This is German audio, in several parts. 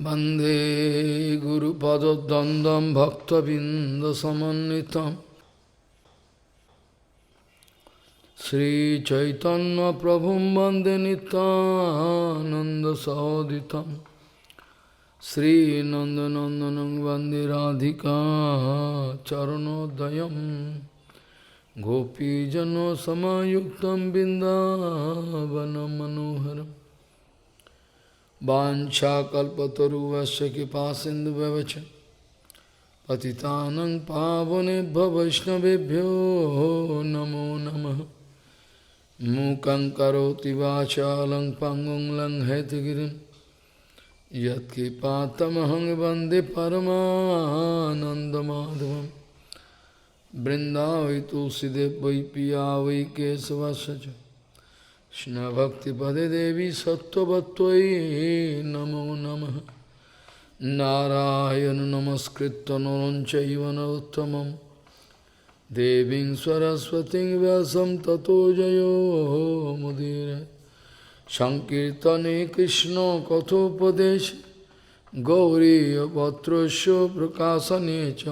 वंदे गुरुपदद्वन्द्वं भक्तबिंदसमन्वितं श्रीचैतन्यप्रभुं वन्दे नित्यानन्दसहोदितं श्रीनन्दनन्दनं वन्दे राधिका चरणोदयं गोपीजनसमायुक्तं बिन्दावनं मनोहरम् वाञ्छाकल्पतरुवस्य कृपासिन्धुव्यवच पतितानं पावनेभ्यो वैष्णवेभ्यो नमो नमः। मूकं करोति वाचालं पङ्गुं लङ्घयतिगिरिं यत्कृपातमहं वन्दे परमानन्दमाधवं। वृन्दावै तुलसीदेव वै पिया वै केशवस्य च कृष्ण भक्तिपदे देवी सत्त्ववत्त्वयि नमो नमः। नारायण नमस्कृत्य नरं चैव नरोत्तमं देवीं सरस्वतीं व्यासं ततो जयो मुदीरये। संकीर्तने कृष्ण कथोपदेशे गौरीयपत्रस्य प्रकाशने च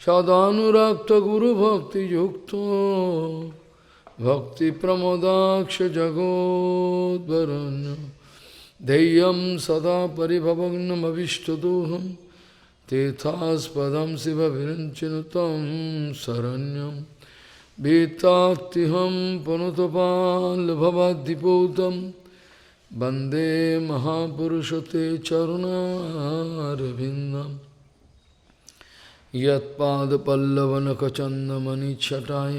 सदानुरक्त गुरुभक्तियुक्तो भक्ति प्रमोदाक्ष जगोद्वरुण्य धैर्यं सदा परिभवग्नमविष्टदोहं तीर्थास्पदं शिवविरञ्चिनुतं शरण्यं भीतात्तिहं पुनतपाल्भवद्दिपूतं वन्दे महापुरुषते चरुणारविन्दं यत्पादपल्लवनखचन्दमणिच्छटाय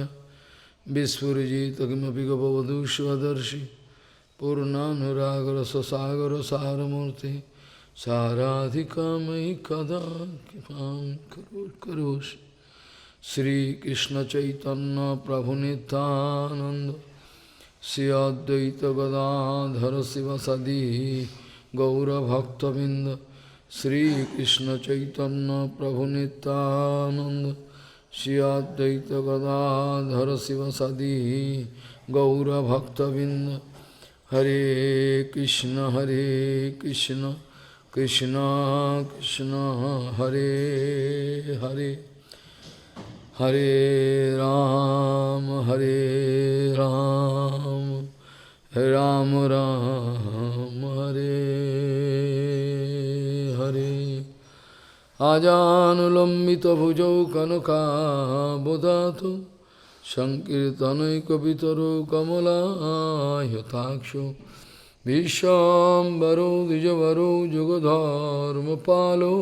विस्फुरिजित किमपि गपवधू स्वदर्शि पूर्णानुरागर ससागर सारमूर्ति साराधिकामयि कदा कृपां करोषि। श्रीकृष्ण चैतन्य प्रभु नित्यानंद श्री अद्वैत गदाधर शिवसदि गौरभक्तबिंद श्रीकृष्ण चैतन्य प्रभु नित्यानंद श्री अद्वैत गदाधर शिवसदि गौरभक्तबिंद। हरे कृष्ण कृष्ण कृष्ण हरे हरे हरे राम राम राम हरे हरे। आजानुलम्बितभुजौ कनकाबुदातो संकीर्तनैकपितरो कमलायताक्षो विश्वाम्बरो द्विजवरो जुगधर्मपालो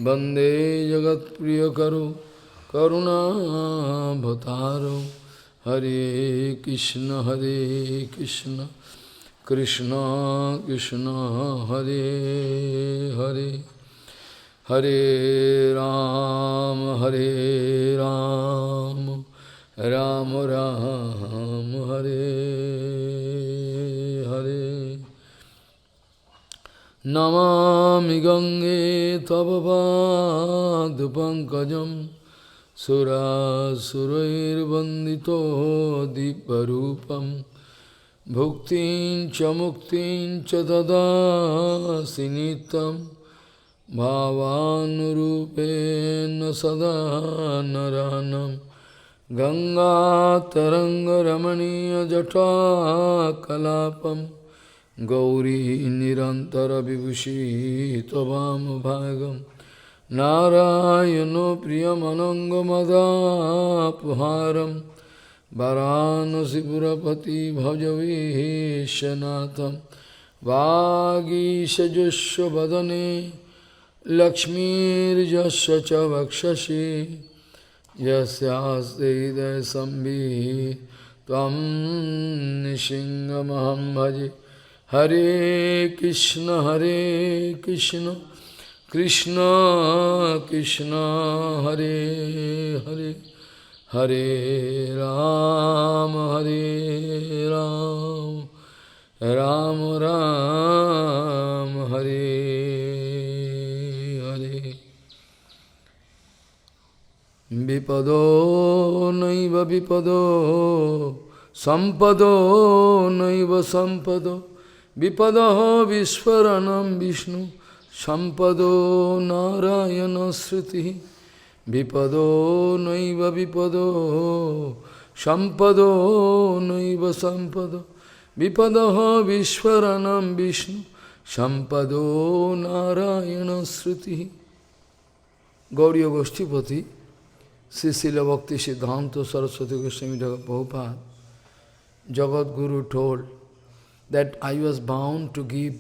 वन्दे जगत्प्रियकरो करुणाभतारो। हरे कृष्ण कृष्ण कृष्ण हरे हरे हरे राम राम राम हरे हरे। नमामि गंगे तव पादपङ्कजं सुरासुरैर्वन्दितो दिव्यरूपं भुक्तिं च मुक्तिं च ददासि नित्यं भावानुरूपेण सदा नरानं। गंगातरङ्गरमणीयजटाकलापं गौरी निरन्तरविभूषी त्ववामभागं नारायणो प्रियमनङ्गमदापहारं वाराणसीपुरपति भजवीशनाथं। वागीशजुष्वदने लक्ष्मीर्यस्य च वक्षसि यस्यास्ते हृदयसंवित् त्वं नृसिंहमहं भजे। हरे कृष्ण कृष्ण कृष्ण हरे हरे हरे राम राम राम हरे हरे। विपदो नैव विपदो संपदो नैव संपदो Vipadaha Vishwaranam Vishnu Sampado Narayana Sriti Vipado Naiva Vipado Sampado Naiva Sampado Vipadaha Vishwaranam Vishnu Sampado Narayana Sriti. Gauriya Goshtipati, Srila Bhakti Siddhanta Saraswati Goswami Prabhupada, Jagat Guru told that I was bound to give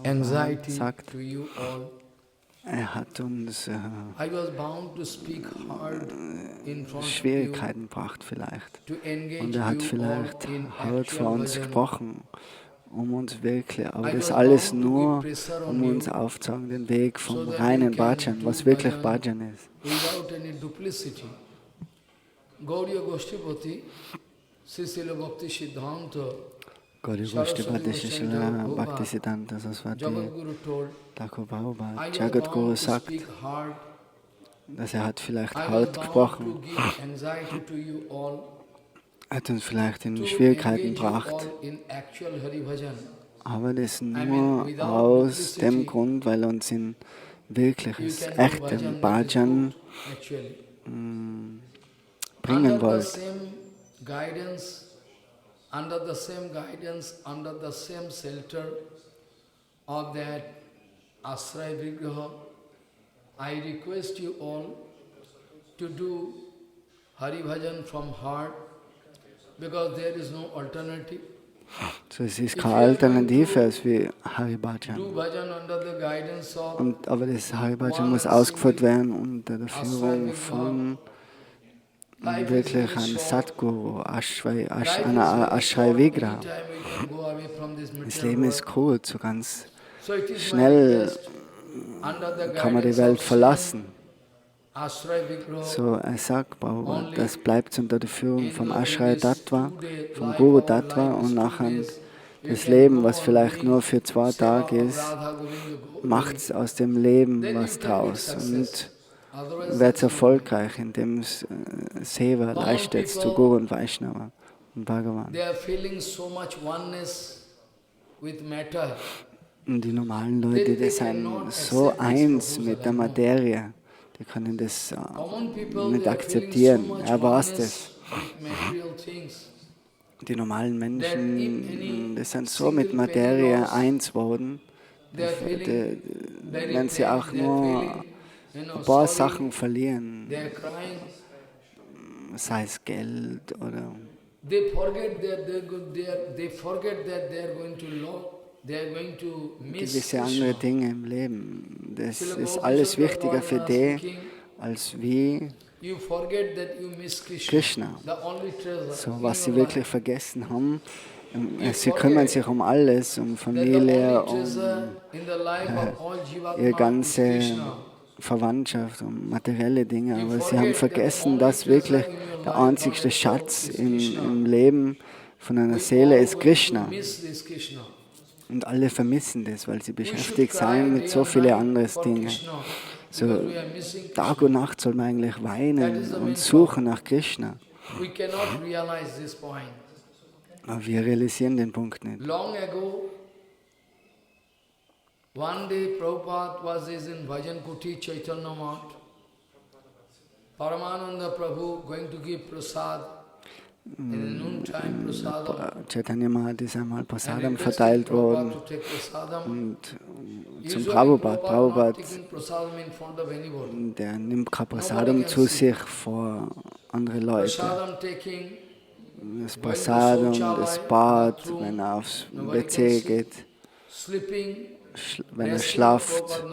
anxiety to you all. Hat uns I was bound to speak hard in front Schwierigkeiten of gebracht vielleicht. you, to engage Und hat you vielleicht all in hart vor actual uns bhajan. gesprochen, uns wirklich, aber I das was alles bound to nur, give pressure on uns you aufzuzeigen, den Weg vom so that reinen you can Bhajan, do was wirklich bhajan Bhajan ist. without any duplicity. Gauriya Goshtipati, Srila Bhakti Siddhanta, Gauriya Goshtipati, Srila Bhakti Siddhanta Saraswati Jagadguru told, Thakur I Prabhupada, was Jagadguru bound to sagt, speak hard. dass hat vielleicht I was hart bound gesprochen, to give anxiety to you all, hat uns vielleicht in to Schwierigkeiten engage you gebracht. all in actual Hari Bhajan. Aber das mean, nur without aus duplicity, dem Grund, weil uns in You wirkliches, can do echtem bhajan that is Bhajan good, actually. bringen Under the wollt. same guidance, under the same shelter of that Ashraya Vigraha, I request you all to do Hari Bhajan from heart, because there is no alternative. So, es ist keine Alternative als wie Hari Bhajan. Do Bhajan under the guidance of Aber das Hari Bhajan muss ausgeführt werden unter der Führung von wirklich einem Satguru, einer Ashraya Vigraha. Das Leben ist kurz, so ganz schnell kann man die Welt verlassen. So, er sagt, das bleibt unter der Führung vom Ashraya Tattva, vom Guru Tattva und nachher das Leben, was vielleicht nur für 2 Tage ist, macht aus dem Leben was draus und wird erfolgreich, indem es Seva leistet zu Guru und Vaishnava und Bhagavan. Und die normalen Leute, die sind so eins mit der Materie, die können das nicht akzeptieren. Er weiß das. Die normalen Menschen, die sind so mit Materie eins worden, wenn sie auch nur ein paar Sachen verlieren, sei es Geld oder gewisse andere Dinge im Leben. Das ist alles wichtiger für die, als wie Krishna. So, was sie wirklich vergessen haben, sie kümmern sich um alles, um Familie, um ihre ganze Verwandtschaft, um materielle Dinge, aber sie haben vergessen, dass wirklich der einzigste Schatz im Leben von einer Seele ist Krishna. Und alle vermissen das, weil sie beschäftigt sind mit so vielen anderen Dingen. So, Tag und Nacht soll man eigentlich weinen und suchen nach Krishna. Aber wir realisieren den Punkt nicht. One day Prabhupada was in Bhajan Kuti Chaitanya Math. Paramananda Prabhu going to give prasad. In the noontime prasadam. Chaitanya Math ist einmal Prasadam verteilt worden. Und zum Prabhupada. Prabhupada, der nimmt kein Prasadam zu sich vor andere Leute. Das Prasadam, das Bad, wenn er aufs WC geht. Wenn er schlaft,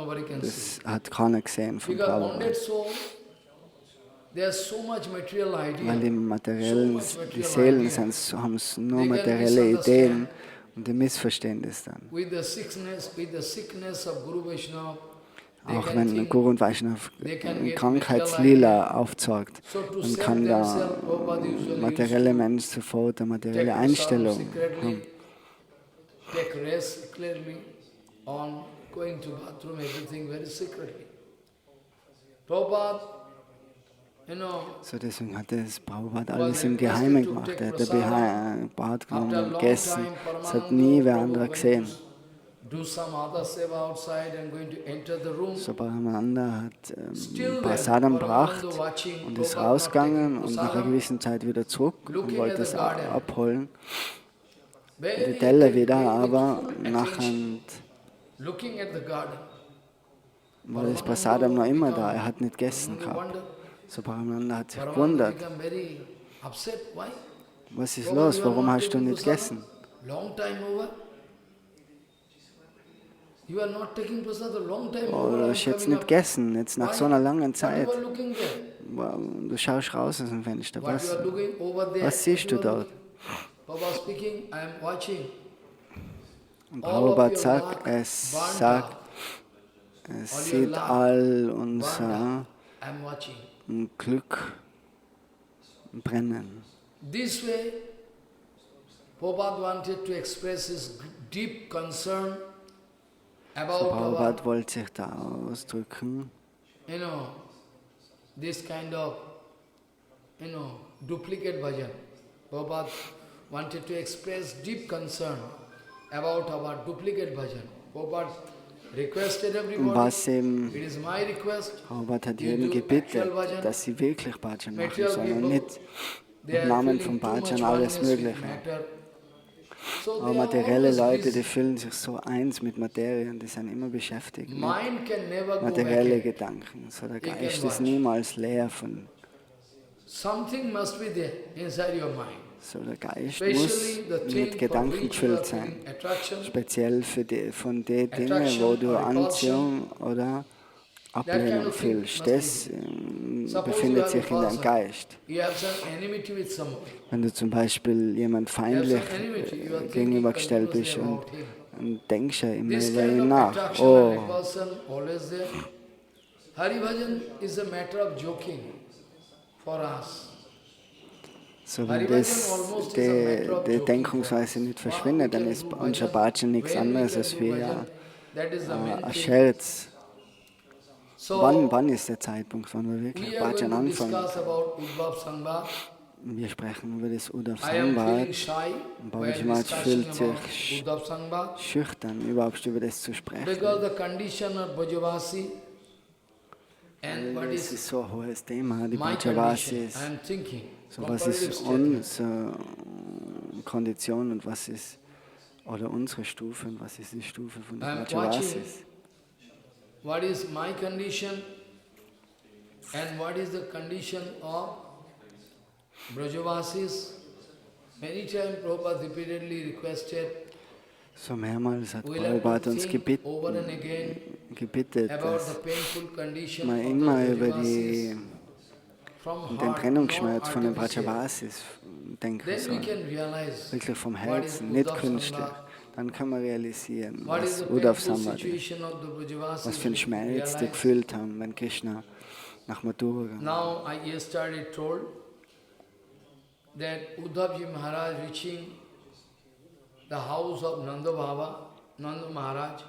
das hat keiner gesehen von Prabhupada. Weil die Seelen haben nur materielle Ideen und die missverstehen das dann. Auch wenn Guru und Vaishnava Krankheitslila aufzeigt, dann kann der materielle Mensch sofort eine materielle Einstellung haben. On going to bathroom, everything very secretly. Prabhupada So deswegen hat das Prabhupada alles im Geheimen gemacht. Er hat ein Bad genommen und gegessen. Das hat nie wer anderer gesehen. do some other seva outside and going to enter the room. So Paramananda hat Still Prasadam then, gebracht Paramananda watching, und ist Prabhupada not rausgegangen taking und nach einer prasadam, gewissen Zeit wieder zurück und looking wollte at the es garden. abholen. Very Die Teller wieder, with aber full nachher attention, looking at the garden. war das Prasadam noch immer da. Er hat nicht gegessen Paramananda gehabt. wondered. So Paramananda hat sich Paramananda gewundert. became very upset. Why? Was ist Prabhupada, los? you are Warum not hast du taking nicht prasadam? gegessen? Long time over. You are not taking prasadam. Long time Oh, over. du I am hast jetzt coming nicht up. gegessen, jetzt nach so einer langen What Zeit. you are looking there? Wow, du schaust raus aus dem Fenster. What you are looking over there? Was siehst du What you are dort? looking? Prabhupada speaking, I am watching. Und All of Prabhupada your sagt, luck es burnt sagt, out. es All your sieht luck all Burnt unser out. I am watching. Glück brennen. This way, Prabhupada wanted to express his deep concern So about our, Prabhupada wollte sich da ausdrücken, this kind of, duplicate bhajan. Prabhupada wanted to express deep concern about our duplicate bhajan. Prabhupada requested everybody, was ihm it is my request, Prabhupada hat you jeden do gebeten, actual bhajan. dass sie wirklich Bhajan machen, Material sondern people, nicht they im are Namen feeling von too much Bhajan alles oneness with Mögliche. matter. So Aber they are materielle always Leute, die busy. fühlen sich so eins mit Materie und die sind immer beschäftigt mit Mind can never go materielle back. Gedanken. So der can Geist watch. ist niemals leer von. Something must be there inside your mind. So der Geist Especially muss the thing mit for Gedanken which you are gefüllt sein. feeling attraction. Speziell von den Dingen, Attraction wo du or repulsion. Anziehung oder kind Ablehnung of thing fühlst. must be Das Suppose you befindet have sich in a deinem person, Geist. you have some enmity with somebody. Wenn du zum Beispiel jemand feindlich enmity, you are thinking gegenübergestellt bist continuously und, about him. und denkst ja immer This über kind ihn of nach. attraction and Oh, repulsion always there. Hari Bhajan is a matter of joking for us. so wenn die Denkungsweise nicht verschwindet, dann ist bei uns Bhajan nichts anderes als wie ein Scherz. Wann ist der Zeitpunkt, wann wir wirklich Bhajan anfangen? Wir sprechen über das Uddhav Sangbad. Babaji Maharaj fühlt sich schüchtern, überhaupt über das zu sprechen. Es ist so ein hohes Thema, die Brajavasis. So, was ist unsere Kondition und was ist, oder unsere Stufe und was ist die Stufe von der Brajavasis? What is my condition and what is the condition of Brajavasis? Many times Prabhupada repeatedly requested, So mehrmals hat we'll have Prabhupada to uns think over and again gebeten, about dass the painful condition man of immer the über Brajavasis from den heart, Trennungsschmerz not von den artificial. Brajavasis denken Then we soll. can realize Wirklich vom what is Herzen, nicht Uddhav künstlich. Sangha, Dann kann man realisieren, what is was the Uddhav painful Sambhad ist. situation of the Brajavasis. Was für einen we can Schmerz die realize. gefühlt haben, wenn Krishna nach Mathura gegangen ist. Now I yesterday told that Uddhavji Maharaj reaching the house of Nanda Baba, Nanda Maharaj.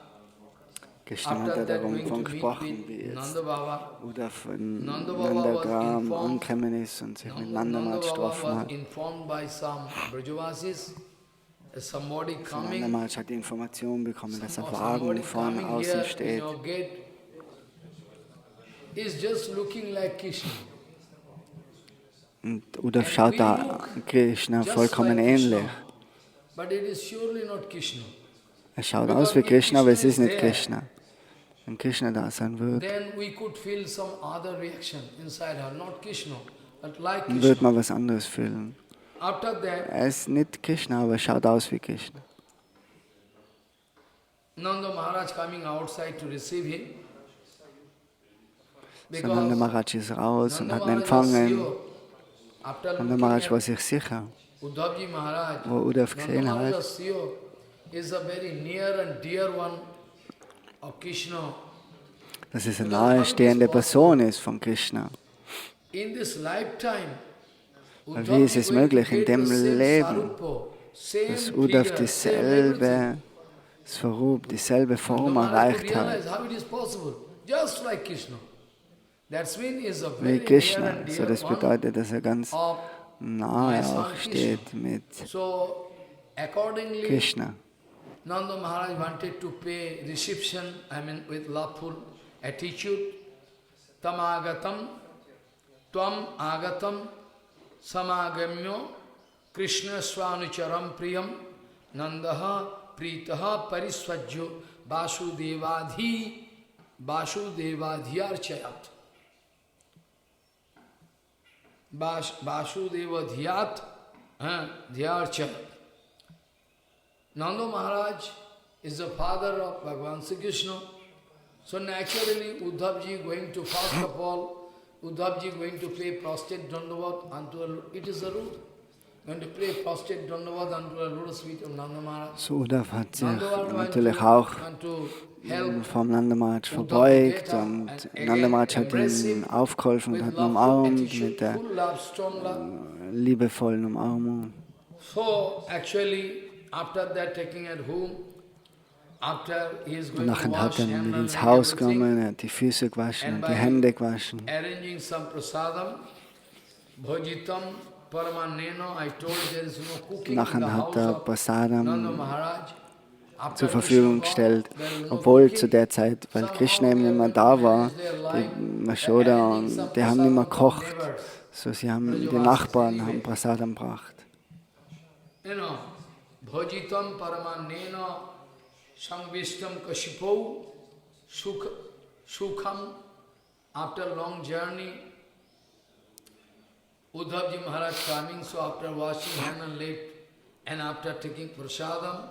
Gestern hat After er that darum going to meet gesprochen, wie with jetzt Nanda Baba. Uddhav von Nanda Baba was Nandagram informed. angekommen ist und sich mit Nanda Nandamad Baba getroffen was hat. informed by some Brajavasis, somebody coming, Nandamad hat die Information bekommen, dass ein somebody Wagen vorne coming außen here in steht. your gate is just looking like Krishna. Und Uddhav schaut da Krishna vollkommen ähnlich. But it is surely not Krishna. Er schaut aus wie Krishna, aber es ist nicht Krishna. Wenn Krishna da sein würde, Then we could feel some other reaction inside her, not Krishna, but like dann würde Krishna. man was anderes fühlen. After that, Er ist nicht Krishna, aber er schaut aus wie Krishna. Nanda Maharaj coming outside to receive him. So Nanda Maharaj ist raus und Nanda hat ihn Maharaj was empfangen. sure. After Nanda looking Maharaj war at sich sicher, Uddhavji Maharaj, wo Uddhav Nanda gesehen Maharaj hat, was sure is a very near and dear one of Krishna. dass es eine nahestehende Person ist von Krishna. In this lifetime, Weil wie ist es möglich, in dem Leben, dass dass Uddhav dieselbe Swarup, dieselbe Form erreicht hat? How it is possible, just like Krishna. That's mean is a wie very near Krishna. and So, dear das one bedeutet, dass er ganz of nahe my son auch Krishna. steht mit So accordingly, Krishna. Nanda Maharaj wanted to pay reception, with loveful attitude. Tam agatam, tvam agatam, samagamyo, Krishna swanucharam priyam, Nandaha pritaha parisvajyo, Vasudevadhyarchayat. Vasudevadhyat dhyarchayat. Nanda Maharaj is the father of Bhagavan Sri Krishna. So naturally, Uddhavji going to, first of all, Uddhavji going to pay prostrate dandavat unto it is a rule. Going to pay prostrate dandavat unto the lotus feet of Nanda Maharaj. So Uddhav hat sich Nanda Maharaj natürlich auch want to help vom Nanda Maharaj verbeugt und Nanda Maharaj hat ihm aufgeholfen und hat ihn umarmt mit der liebevollen Umarmung. So actually, after that taking at home, after he is going to Nachher wash hat er ihn hand mit and ins Haus everything, genommen, er hat die Füße gewaschen and und die Hände by gewaschen. arranging some prasadam, bhojitam, paramaneno, I told there is no cooking in the Nachher hat house er of Nanda Prasadam Maharaj. After zur Verfügung Krishna gone, gestellt, there is no obwohl cooking. zu der Zeit, weil Somehow Krishna eben they nicht mehr want to da war, manage their life die by Mashoda, arranging some und die haben nicht mehr prasadam from gekocht. neighbors. So, sie haben, die Brajavasis, Nachbarn haben anyway. Prasadam gebracht. You know, bhojitam paramanena sangvishtam kashipo sukham. After long journey, Uddhavji Maharaj coming, so after washing hand and leg, and after taking prasadam,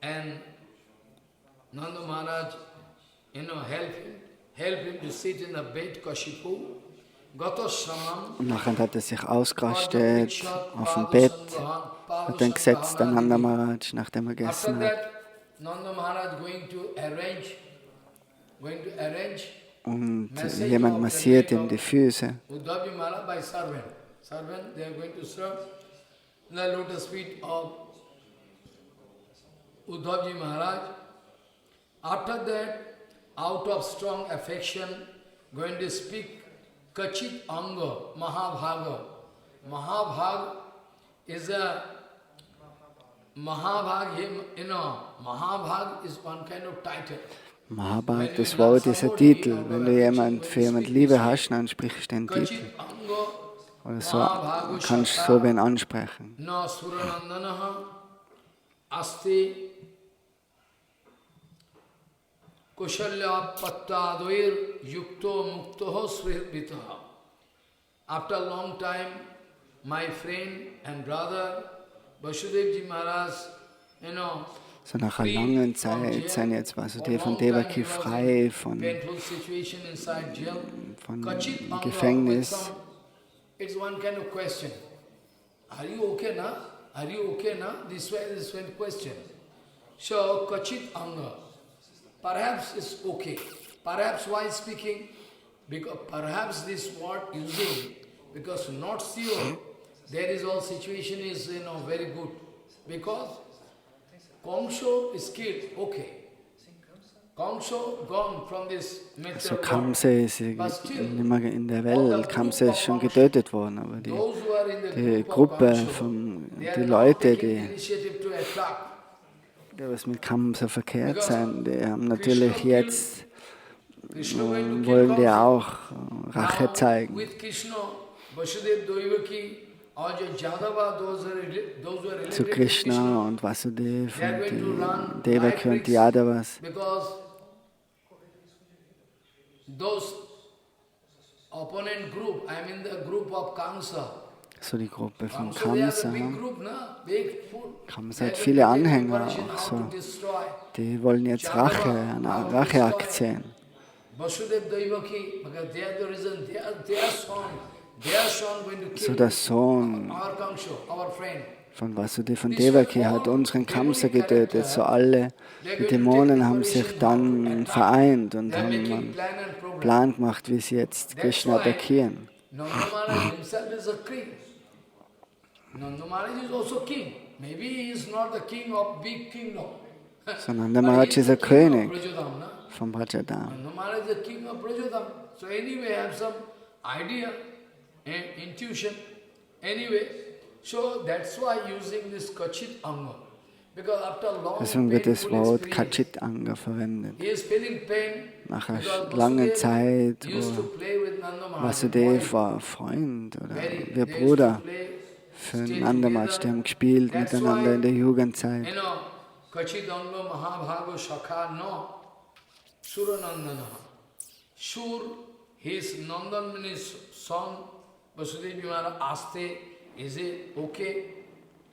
and Nanda Maharaj, help him to sit in the bed, Kashipu, Gatashramam, Und nachher hat er sich ausgerastet auf dem Bett, hat dann gesetzt, der Nanda Maharaj, nachdem er After gegessen hat. that, Nanda Maharaj going to arrange Und jemand massiert ihm die Füße. Uddhavji Maharaj by servant. Servant, they are going to serve the lotus feet of Uddhavji Maharaj. After that, out of strong affection, going to speak Kachit Anga, Mahabhaga. Mahabhag is a Mahabhag, Mahabhag is one kind of title. Mahabharata, das Wort ist ein Titel. Wenn du für jemand Liebe hast, dann sprichst du den Titel. Kachit Anga, Oder so kannst du so wen ansprechen. Na Suranandanaha Asti Kushalya Pattadoir Yukto Muktoho Svirvitaha. After a long time, my friend and brother Vasudevji Maharaj, So nach einer langen Zeit sind jetzt Vasudev und Devaki frei von Gefängnis. It's one kind of question. Are you okay now? Are you okay now? This one question. So, Kachit Anga. Perhaps it's okay. Perhaps why speaking? Because perhaps this word using, because not sure, there is all situation is very good. Because Kamsa is killed, okay. Kamsa gone from this So material Kamsa ist nicht mehr in der Welt. Kamsa ist schon getötet worden, aber die Gruppe von die Leute, die was mit Kamsa verkehrt sind, die haben natürlich jetzt wollen die auch Rache zeigen. Zu Krishna und Vasudev und die Devaki und die Yadavas. So die Gruppe von Kamsa. Kamsa hat viele Anhänger auch so. Die wollen jetzt eine Racheaktion. So der Sohn von Vasudev und Devaki hat unseren Kamsa getötet. So alle Dämonen haben sich dann vereint und haben einen Plan gemacht, wie sie jetzt Krishna attackieren. Nanda Maharaj himself is a king. Nanda Maharaj is also king. Maybe he is not the king of big kingdom. So Nanda Maharaj ist ein König vom Vrajadam. Nanda Maharaj is the king of Brajadam. So anyway, I have some idea and intuition. Anyway, so that's why using this Kachit Anga. Because after long Deswegen wird das painful Wort experience, Kachit Anga verwendet. he is feeling pain. Nach einer Because langen Vasudeva Zeit, used to wo play with Nanda Maharaj. Vasudev war Freund oder Very- wir they used Bruder to play, für stay Nanda Maharaj, die haben gespielt That's miteinander why, in der Jugendzeit. You know, Kachidanga Mahabhago Shakha no Suranandana. Sur, his Nandanmani's son, Vasudeva Maharaj aste, is it okay?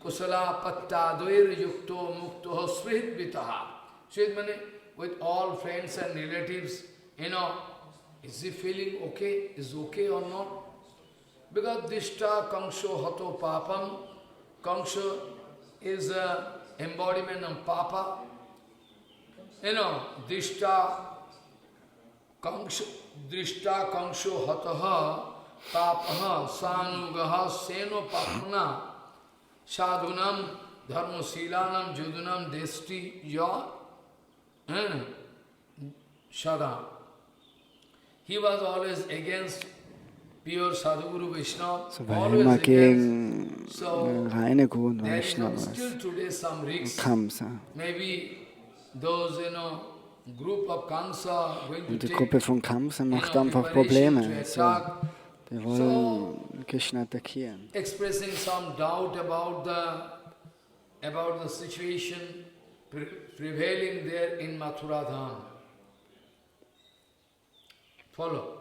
Kusala patta doir yukto mukto srit vitaha. Srit means with all friends and relatives, you know, is he feeling okay? Is okay or not? Because Dishta Kangsho Hato Papam, Kangsho is an embodiment of Papa. You know, Dishta Kangsho Hataha Papaha Sanugaha Seno Papana Sadhunam Dharma Silanam Judunam Desti Ya Shada. He was always against pure Sadhguru Vaishnava, So war er always immer against. gegen So reine Guru und there is Vaishnavas still today some risks. Kamsa. Maybe those, group of Kamsa going to Und die take, Gruppe von Kamsa macht einfach preparation to Probleme. So, attack. die wollen Krishna attackieren. Expressing some doubt about the situation prevailing there in Mathura Dham. Follow.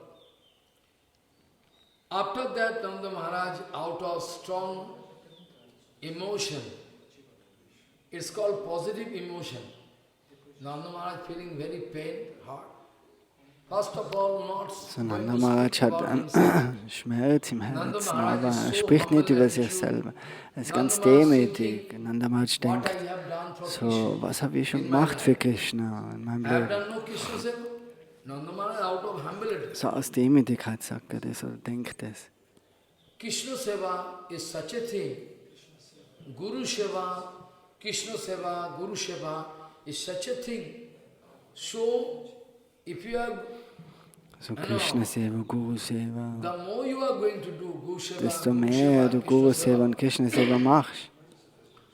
After that, Nanda Maharaj, out of strong emotion, it's called positive emotion. Nanda Maharaj feeling very pain, hard. First of all, not So, going Nanda to Maharaj speak hat about einen himself. Schmerz im Nanda Herzen, Maharaj aber is er so spricht nicht humble über and sich pure. selber. Er ist Nanda ganz Maharaj demütig. thinking, Nanda Maharaj what denkt, I have done for so, Krishna was habe ich schon in my gemacht für life. Krishna in meinem I have Leben? done no Krishna seva. Nanda Maharaj out of humility. So aus Demütigkeit sagt er das oder denkt das. Krishna seva is such a thing. Guru seva, Krishna seva, Guru seva is such a thing. So, if you are, So Krishna Seva, Guru Seva. the more you are going to do Guru seva, Desto Guru mehr seva, du Krishna Guru Seva seva, und Krishna Seva machst,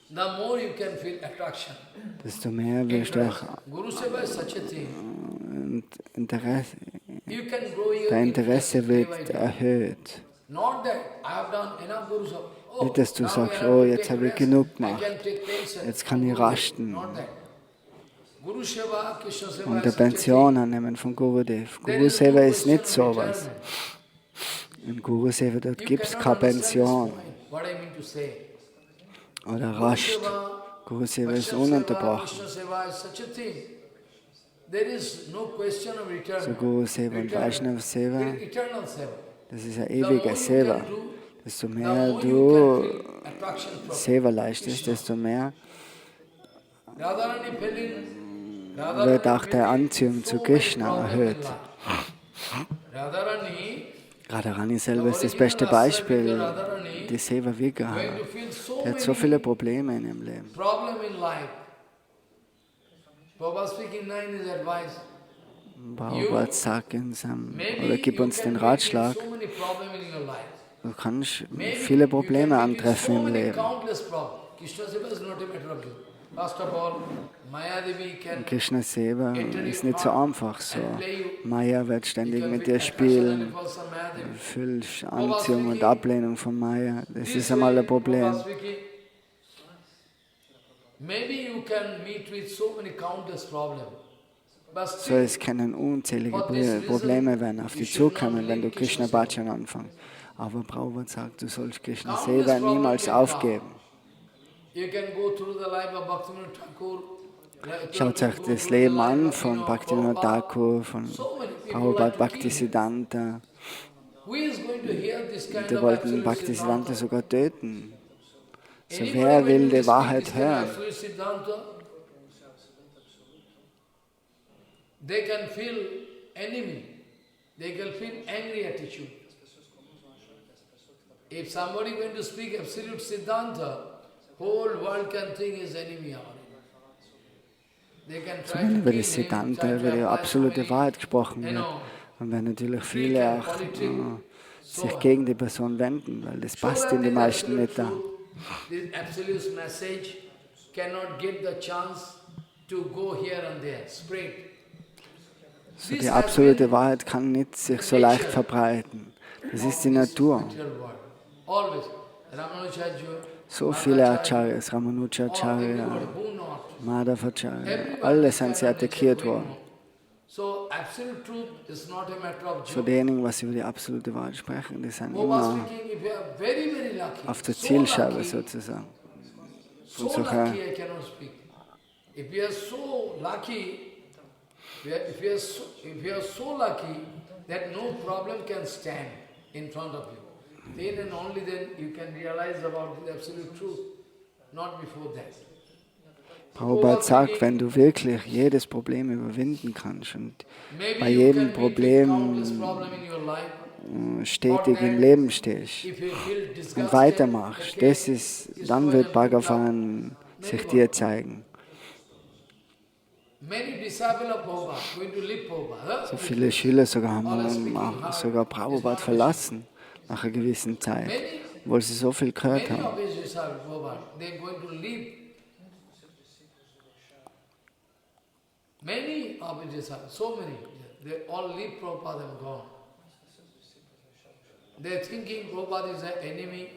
the more you can feel attraction. desto mehr wirst du auch Guru seva is such a thing. Interesse, You can grow your dein Interesse interest day by wird day. erhöht. Not that I have done enough Guru seva. Oh, Nicht, dass du now sagst, I have oh, to jetzt take habe ich rest. genug I gemacht. can take pension. Jetzt kann ich rasten Not that. Guru seva, Krishna seva und is der such a Pension thing. annehmen von Gurudev. There Guru is no Seva ist question nicht of sowas. retirement. In Guru Seva dort You gibt es cannot keine understand this Pension point, what I mean to say. oder Guru Rast. seva, Guru Seva ist Vaishnava seva, ununterbrochen. Krishna seva is such a thing. There is no question of So retirement. Guru Seva und Retirement. Vaishnava Seva, Eternal seva. das ist ein The more ewiger you Seva. can do, Desto the mehr more you du can feel attraction from Seva leistest, Krishna. desto mehr Radharani feeling, wird auch der Anziehung zu Krishna erhöht. Radharani Radharani selber ist das beste Beispiel. Die Seva Vigraha. going to feel so Die hat so many viele Probleme in ihrem Leben. problem in life. Prabhupada speaking 9 is advice. Prabhupada sagt uns, Maybe oder gibt you uns can den get Ratschlag, so many problems in your life. du kannst Maybe viele you Probleme can get antreffen so im many Leben. countless problems. Krishna Seva is not a matter of you. First of all, Maya Devi can Krishna Seva ist nicht so einfach so. Maya wird ständig mit dir spielen. Du fühlst Anziehung und Ablehnung von Maya. Das ist einmal ein Problem. Maybe you can meet with so many countless problems. But So, still, es können unzählige Probleme werden auf dich zukommen, wenn du Krishna Bhajan anfängst. Aber Prabhupada sagt, du sollst Krishna Seva niemals aufgeben. you can go through the life of Bhaktivinoda Thakur. Schaut euch das Leben an von Bhaktivinoda Thakur, von Prabhupada Bhaktisiddhanta. Who is going to hear this kind Die of wollten absolute Bhaktisiddhanta Siddhanta? sogar töten. So, Anybody wer going will to die speak Wahrheit this kind of hören? absolute Siddhanta? They can feel enemy. They can feel angry attitude. If somebody going to speak absolute Siddhanta, whole world can think is enemy or enemy. So wenn über das Siddhanta, über die absolute Wahrheit gesprochen wird, dann werden natürlich viele auch sich gegen die Person wenden, weil das passt in die meisten nicht da. This absolute message cannot get the chance to go here and there, spread. So die absolute Wahrheit kann nicht sich so leicht verbreiten. Das ist die Natur. So viele Acharyas, Ramanujacharya, Madhavacharya, alle sind sie attackiert worden. So diejenigen, was über die absolute Wahrheit sprechen, die sind immer auf der Zielscheibe sozusagen. Von solcher If we are so lucky that no problem can stand in front of you, then and only then you can realize about the absolute truth, not before that. Prabhupada sagt, wenn du wirklich jedes Problem überwinden kannst und bei jedem Problem stetig im Leben stehst und weitermachst, dann wird Bhagavan sich dir zeigen. So viele Schüler haben sogar Prabhupada verlassen nach einer gewissen Zeit, obwohl sie so viel gehört haben. Many of it is so many. They all leave Prabhupada and gone. They are thinking Prabhupada is an enemy.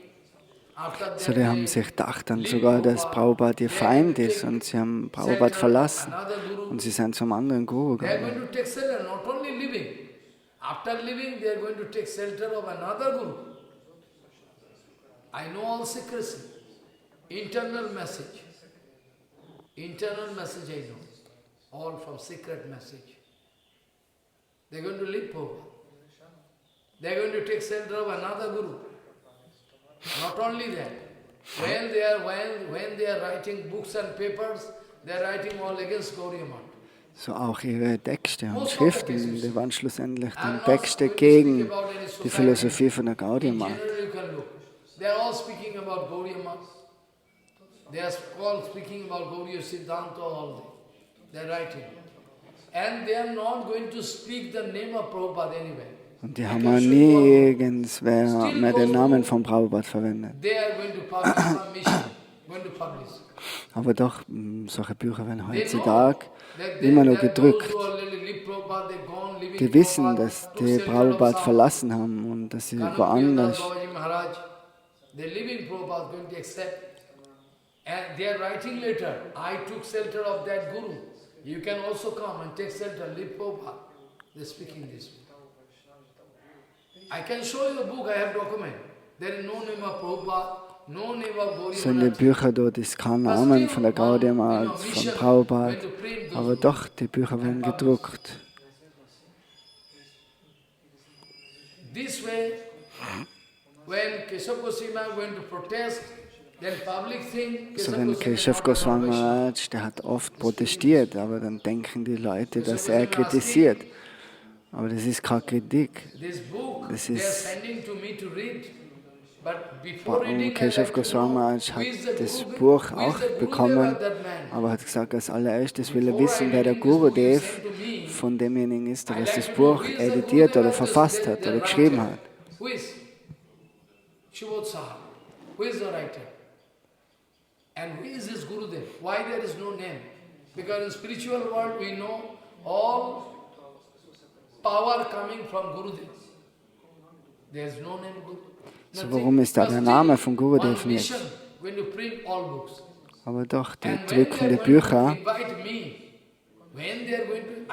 So, die haben sich gedacht dann sogar, dass Prabhupada ihr Feind ist und sie haben Prabhupada verlassen und sie sind zum anderen Guru gegangen. After living, they are going to take shelter of another Guru. I know all secrecy, internal message. Internal message I know. All from secret message. They are going to leave Prabhupada. They are going to take shelter of another Guru. Not only that, when they are writing books and papers, they are writing all against Gaudiya Math. So auch ihre Texte und Schriften, die waren schlussendlich dann Texte gegen die Philosophie von der Gaudiya Math. They are all speaking about Gaudiya Math. They are all speaking about Gaudiya Siddhanta, all they are writing. And they are not going to speak the name of Prabhupada anywhere. Und die haben auch nie irgendwer mehr den Namen von Prabhupada verwendet. Aber doch, solche Bücher werden heutzutage immer noch gedrückt. Die wissen, dass die Prabhupada verlassen haben und dass sie woanders. I can show you a book, I have document. There is no name of Prabhupada, no name of Gaudiya Math. So in den Büchern dort ist kein Name von der Gaudiya Math, von Prabhupada, aber doch, die Bücher werden gedruckt. This way, when Keshav Goswami went to protest, then public think So wenn Keshav Goswami Maharaj, der hat oft protestiert, aber dann denken die Leute, dass er kritisiert. Aber das ist keine Kritik. Das ist. Keshav Goswami Maharaj hat das Buch auch bekommen, aber hat gesagt, als allererstes will er wissen, wer der Gurudev von demjenigen ist, der das Buch editiert oder verfasst hat oder geschrieben hat. And who is his Gurudev? Why there is no name? Because in spiritual world we know all power coming from Gurudev. There is no name Guru. So warum ist da der Name von Gurudev nicht? When you print all books. Aber doch, die drücken die Bücher.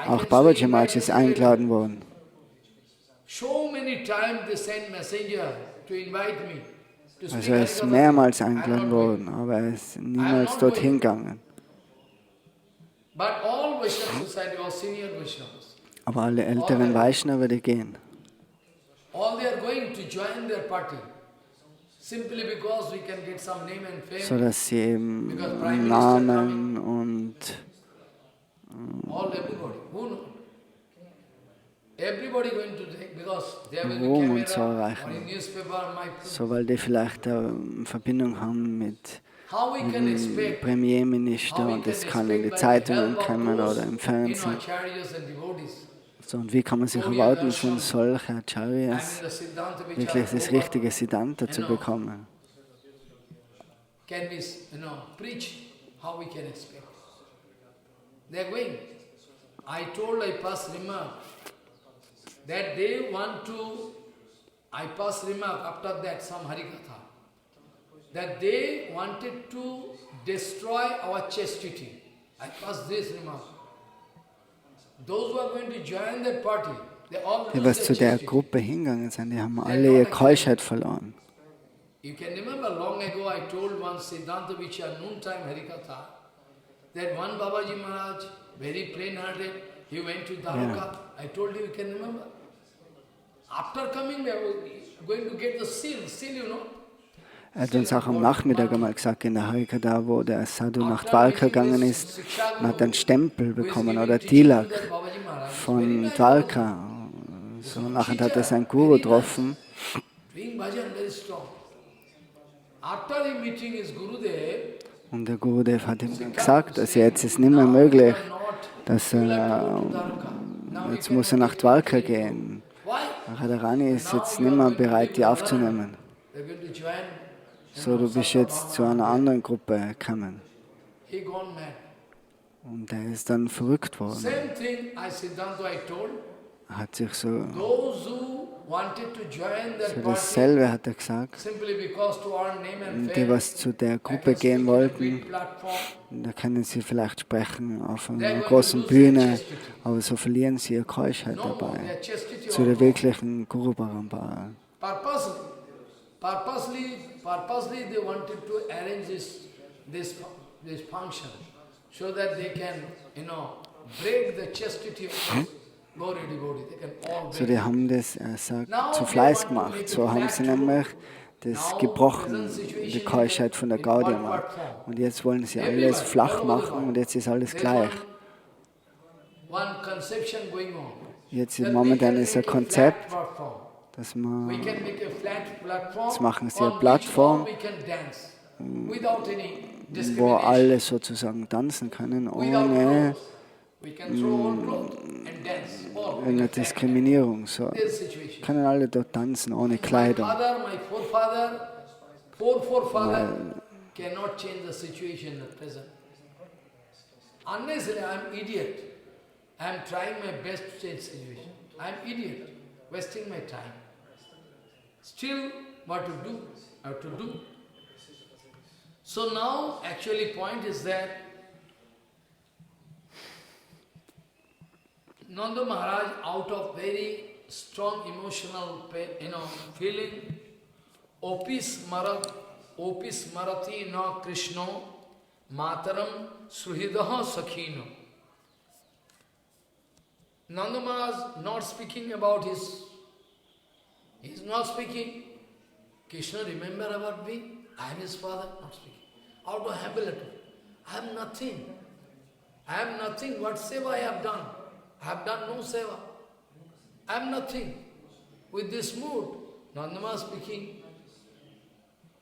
Auch Babaji Maharaj ist eingeladen worden. Also er ist mehrmals eingeladen worden, aber er ist niemals dorthin gegangen. Aber alle älteren Vaishnava, die gehen. So dass sie eben Namen und Ruhm und so erreichen. So weil die vielleicht eine Verbindung haben mit Premierminister und das kann in die Zeitungen kommen oder im Fernsehen. So, und wie kann man sich erwarten, von solchen Acharyas wirklich das richtige Siddhanta zu bekommen? Can we, preach? How we can expect? They are going. I passed remark that they want to. I passed remark after that some Harikatha that they wanted to destroy our chastity. I passed this remark. Those who are going to join that party, they all Die, lose was zu their der chastity. Gruppe hingegangen sind, die haben alle ihre Keuschheit verloren. You can remember long ago I told one Siddhanta Vichar noontime Harikatha that one Babaji Maharaj, very plain-hearted, he went to Dwaruka. I told you can remember. After coming, they were going to get the seal, you know. Er hat uns auch am Nachmittag einmal gesagt, in der Harikatha, wo der Sadhu nach Dwarka gegangen ist, und hat einen Stempel bekommen oder Tilak von Dwarka. So, nachher hat er seinen Guru getroffen. Doing bhajan very strong. After he meeting his Gurudev, Und der Gurudev hat ihm gesagt, dass jetzt ist nicht mehr möglich, dass jetzt muss er nach Dwarka gehen. Radharani ist jetzt nicht mehr bereit, die aufzunehmen. they're going to join. So, du bist jetzt zu einer anderen Gruppe gekommen. He gone mad. Und er ist dann verrückt worden. Same thing Siddhanta I told. Er hat sich so Those who wanted to join that party dasselbe hat er gesagt. simply because to earn name and Und die, fame, was zu der I Gruppe can speak gehen in a wollten, big platform. da können sie vielleicht sprechen auf einer großen Bühne, aber so verlieren sie ihre Keuschheit No, dabei. their chastity Zu der also. wirklichen Guru Parampara. Purposely they wanted to arrange this function so that they can, break the chastity of Gauri devotee. They can all So, break. die haben das, er sagt, zu Fleiß gemacht. So haben sie nämlich das gebrochen, die Keuschheit von der Gaudiya. Und jetzt wollen sie alles flach machen und jetzt ist alles gleich. One conception going on. Jetzt That momentan we ist can ein make a Konzept, flat platform. dass We man can make a flat platform. Jetzt machen sie eine on Plattform, which all we can dance without any wo discrimination. alle sozusagen tanzen können, Without ohne clothes. We can throw on clothes and dance. All in eine a flat. Diskriminierung. So This situation. können alle dort tanzen, ohne My Kleidung. father, my forefather cannot change the situation at present. Unless I am idiot, I am trying my best to change situation. I am idiot, wasting my time. Still, what to do? I have to do. So now, actually, point is that Nanda Maharaj, out of very strong emotional feeling, opis marati na Krishno mataram suhidaha sakhino. Nanda Maharaj not speaking about he is not speaking, Krishna remember about me, I am his father, not speaking. Out of habit, I am nothing. I am nothing, what seva I have done? I have done no seva. I am nothing. With this mood, Nanda Maharaj speaking,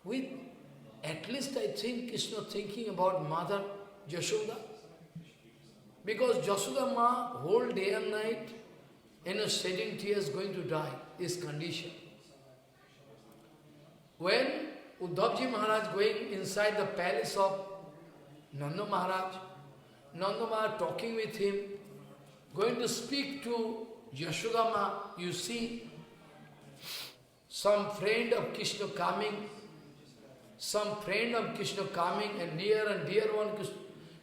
with at least I think Krishna thinking about mother Yashoda. Because Yashoda Ma whole day and night shedding tears going to die, is condition. When Uddhavji Maharaj going inside the palace of Nanda Maharaj talking with him, going to speak to Yashoda Ma, you see some friend of Krishna coming, and near and dear one,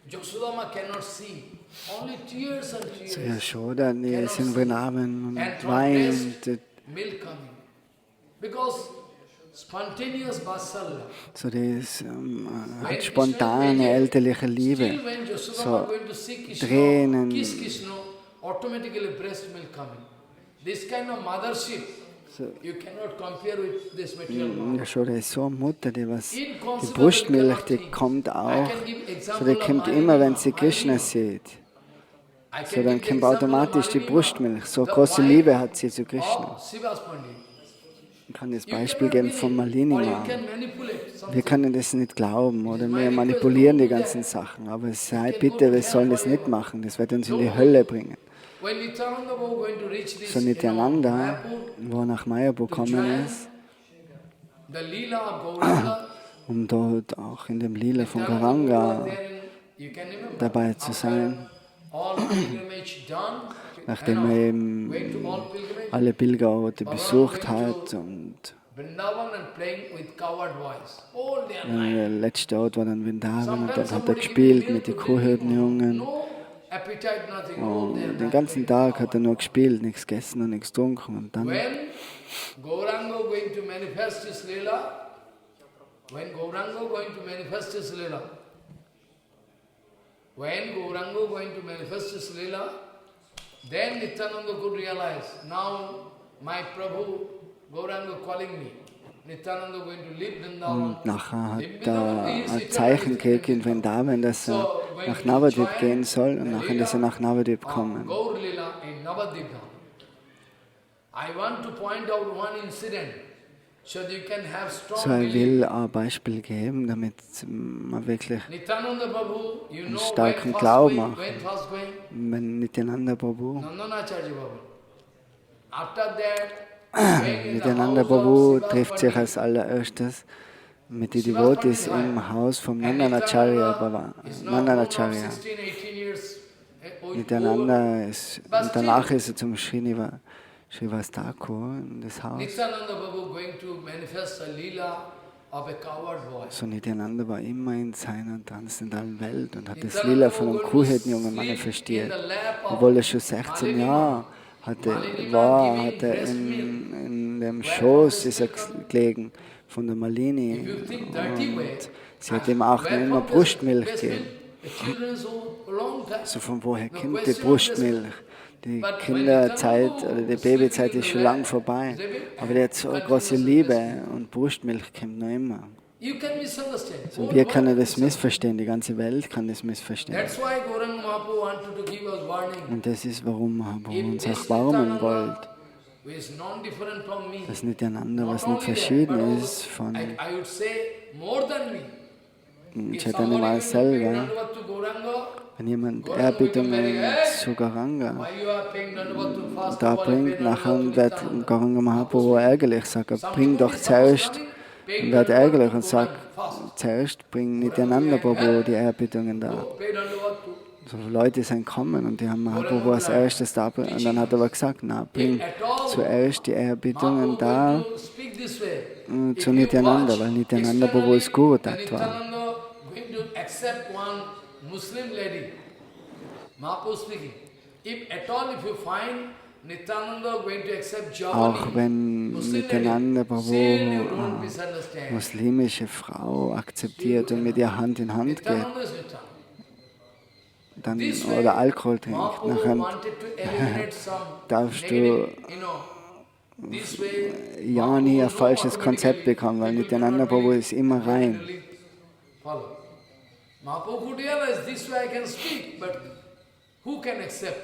Yashoda Ma cannot see. Only tears and So tears. Yashoda, die sind benamen und And from weint. breast, milk coming. Because spontaneous vasalya. So, das hat spontane elterliche Liebe. Still when Yashoda So, Ma going to see Krishna, Tränen. kiss Krishna, automatically breast milk coming. This kind of mothership, So, you cannot compare with this material world. Yashoda ist so eine Mutter, die Brustmilch, die kommt auch. So, die kommt immer, wenn sie Krishna sieht. I So, can dann give the kommt example of automatisch die Malini Ma. Brustmilch. So The große wife Liebe hat sie zu Krishna. of Srivas Pandit. kann das You Beispiel cannot geben von believe, or you Malinima. can manipulate Wir something. können das nicht glauben oder wir Manifest, manipulieren don't die do ganzen that. Sachen. Aber It sei can go bitte, to wir hell sollen das nicht forever. machen. Das wird uns in die Don't do Hölle it. bringen. When Nityananda Prabhu going to reach So this, Nityananda, Mayapur, wo er nach Mayapur to gekommen join ist, the Leela of Gauranga, um dort auch in dem Lila von Nityananda Prabhu was Gauranga there in, you can remember, dabei zu after sein, all pilgrimage done, nachdem er going to eben all pilgrimage, alle Pilgerorte Bhagavan besucht going hat to und Vrindavan and playing with coward voice all day and der night. letzte Ort war dann Vrindavan und Sometimes dort hat er somebody give gespielt him mit den milk to drink, Kuhhirtenjungen. no appetite, nothing, all day Und and den night ganzen playing Tag hat er coward. nur gespielt, nichts gegessen und nichts getrunken. Und dann, When Gauranga going to manifest his Leela, when Gauranga going to manifest his Leela, when Gauranga going to manifest his Leela, then Nityananda could realize, now my Prabhu Gauranga calling me. Nityananda going to leave Vrindavan. und nachher Leave hat er Vrindavan, he is ein eternally Zeichen gegeben different. in Vrindavan, dass er So, when nach he Navadvip joined gehen soll und the nachher ist er Leela nach Navadvip of gekommen. Gaur Leela in Navadvip Dham. I want to point out one incident so that you can have So, strong er belief. will ein Beispiel geben, damit man wirklich Nityananda Prabhu, you know, starken when Glauben first macht. going, when first going, wenn Nityananda Prabhu, Nandanacharya Prabhu. After that, going in the Nityananda house Prabhu of Siva trifft sich Pandit, als allererstes mit den Siva Devotees Pandit im Haus vom and Nandanacharya. Nityananda is now grown up Nandanacharya. 16, 18 years old. Nityananda ist, But und danach ist er zum Srivastako in das Haus. Nityananda Prabhu going to manifest a Leela of a coward boy. So Nityananda war immer in seiner transzendentalen Welt und hat das Lila von einem Kuhhirtenjungen manifestiert. Obwohl er schon 16 Jahre hatte, hat er in dem Schoß ist er gelegen von der Malini. Und sie hat ihm auch noch immer Brustmilch gegeben. So von woher kommt die Brustmilch? Die Kinderzeit oder die Babyzeit ist schon lang vorbei. Aber der hat so eine große Liebe und Brustmilch kommt noch immer. So, wir können das missverstehen, die ganze Welt kann das missverstehen. Und das ist, warum Mahaprabhu uns auch warnen wollte, dass Nityananda was nicht verschieden ist von Chaitanya Maharaj selber. Wenn jemand Erbietungen zu Gauranga da bringt, nachher wird Gauranga Mahaprabhu ärgerlich, sagt er, bring doch zuerst, und wird ärgerlich und sagt, zuerst bring Nityananda Prabhu die Erbietungen da. So Leute sind kommen und die haben Mahaprabhu als erstes da, und dann hat er aber gesagt, na, bring zuerst die Erbietungen da zu Nityananda, weil Nityananda Prabhu ist Guru Tattva. Muslim lady, Mahaprabhu speaking, if at all if you find Nityananda going to accept Auch Javani, wenn Nityananda Prabhu still you eine don't misunderstand. muslimische Frau akzeptiert und mit ihr Hand in Hand geht, Nityananda is Nityananda. dann, This way, oder Alkohol trinkt, Mahaprabhu nachher wanted to eliminate some darfst du negative, this way, ja nie ein falsches Konzept bekommen, weil Nityananda Prabhu ist immer rein. Follow. Mahaprabhu could realize this way I can speak, but who can accept?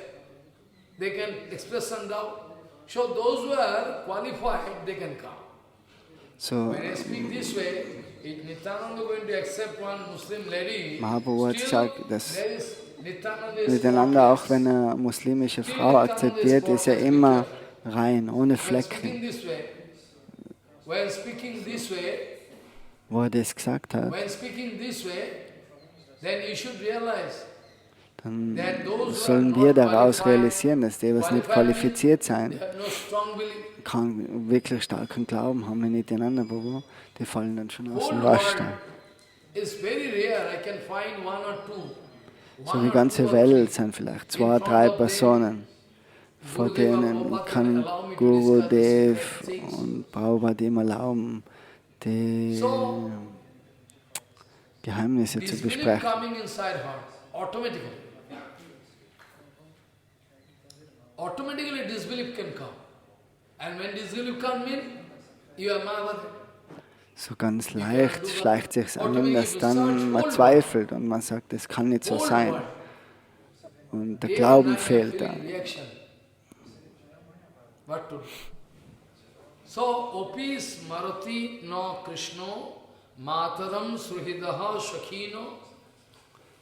They can express some doubt. So those who are qualified, they can come. So, When I speak this way, if Nityananda going to accept one Muslim lady, Mahaprabhu hat still gesagt, dass there is Nityananda is Nityananda, auch wenn er eine muslimische Frau akzeptiert, ist er immer rein, ohne when speaking Flecken. this way, when speaking this way, Wo er das gesagt hat, when speaking this way, then you should realize dann that those who are sollen not wir daraus qualified, realisieren, dass die, was nicht qualifiziert sein, they have no strong belief. kann wirklich starken Glauben haben, wenn nicht einander, die fallen dann schon aus dem Whole Raster. world is very rare. I can find one or two. So One die or ganze two or Welt three. sind vielleicht 2, 3 Personen, vor denen kann Guru Dev und Prabhupada ihm erlauben, die Geheimnisse zu This belief besprechen. coming inside her automatically. Automatically disbelief can come. And when disbelief comes in, you are Mayavadi. So ganz leicht schleicht sich an, dass dann man zweifelt und man sagt, das kann nicht so sein. Und der Glauben fehlt da. Reaction. What to do? So, opis marati no Krishno, mataram suhridaha shakhino.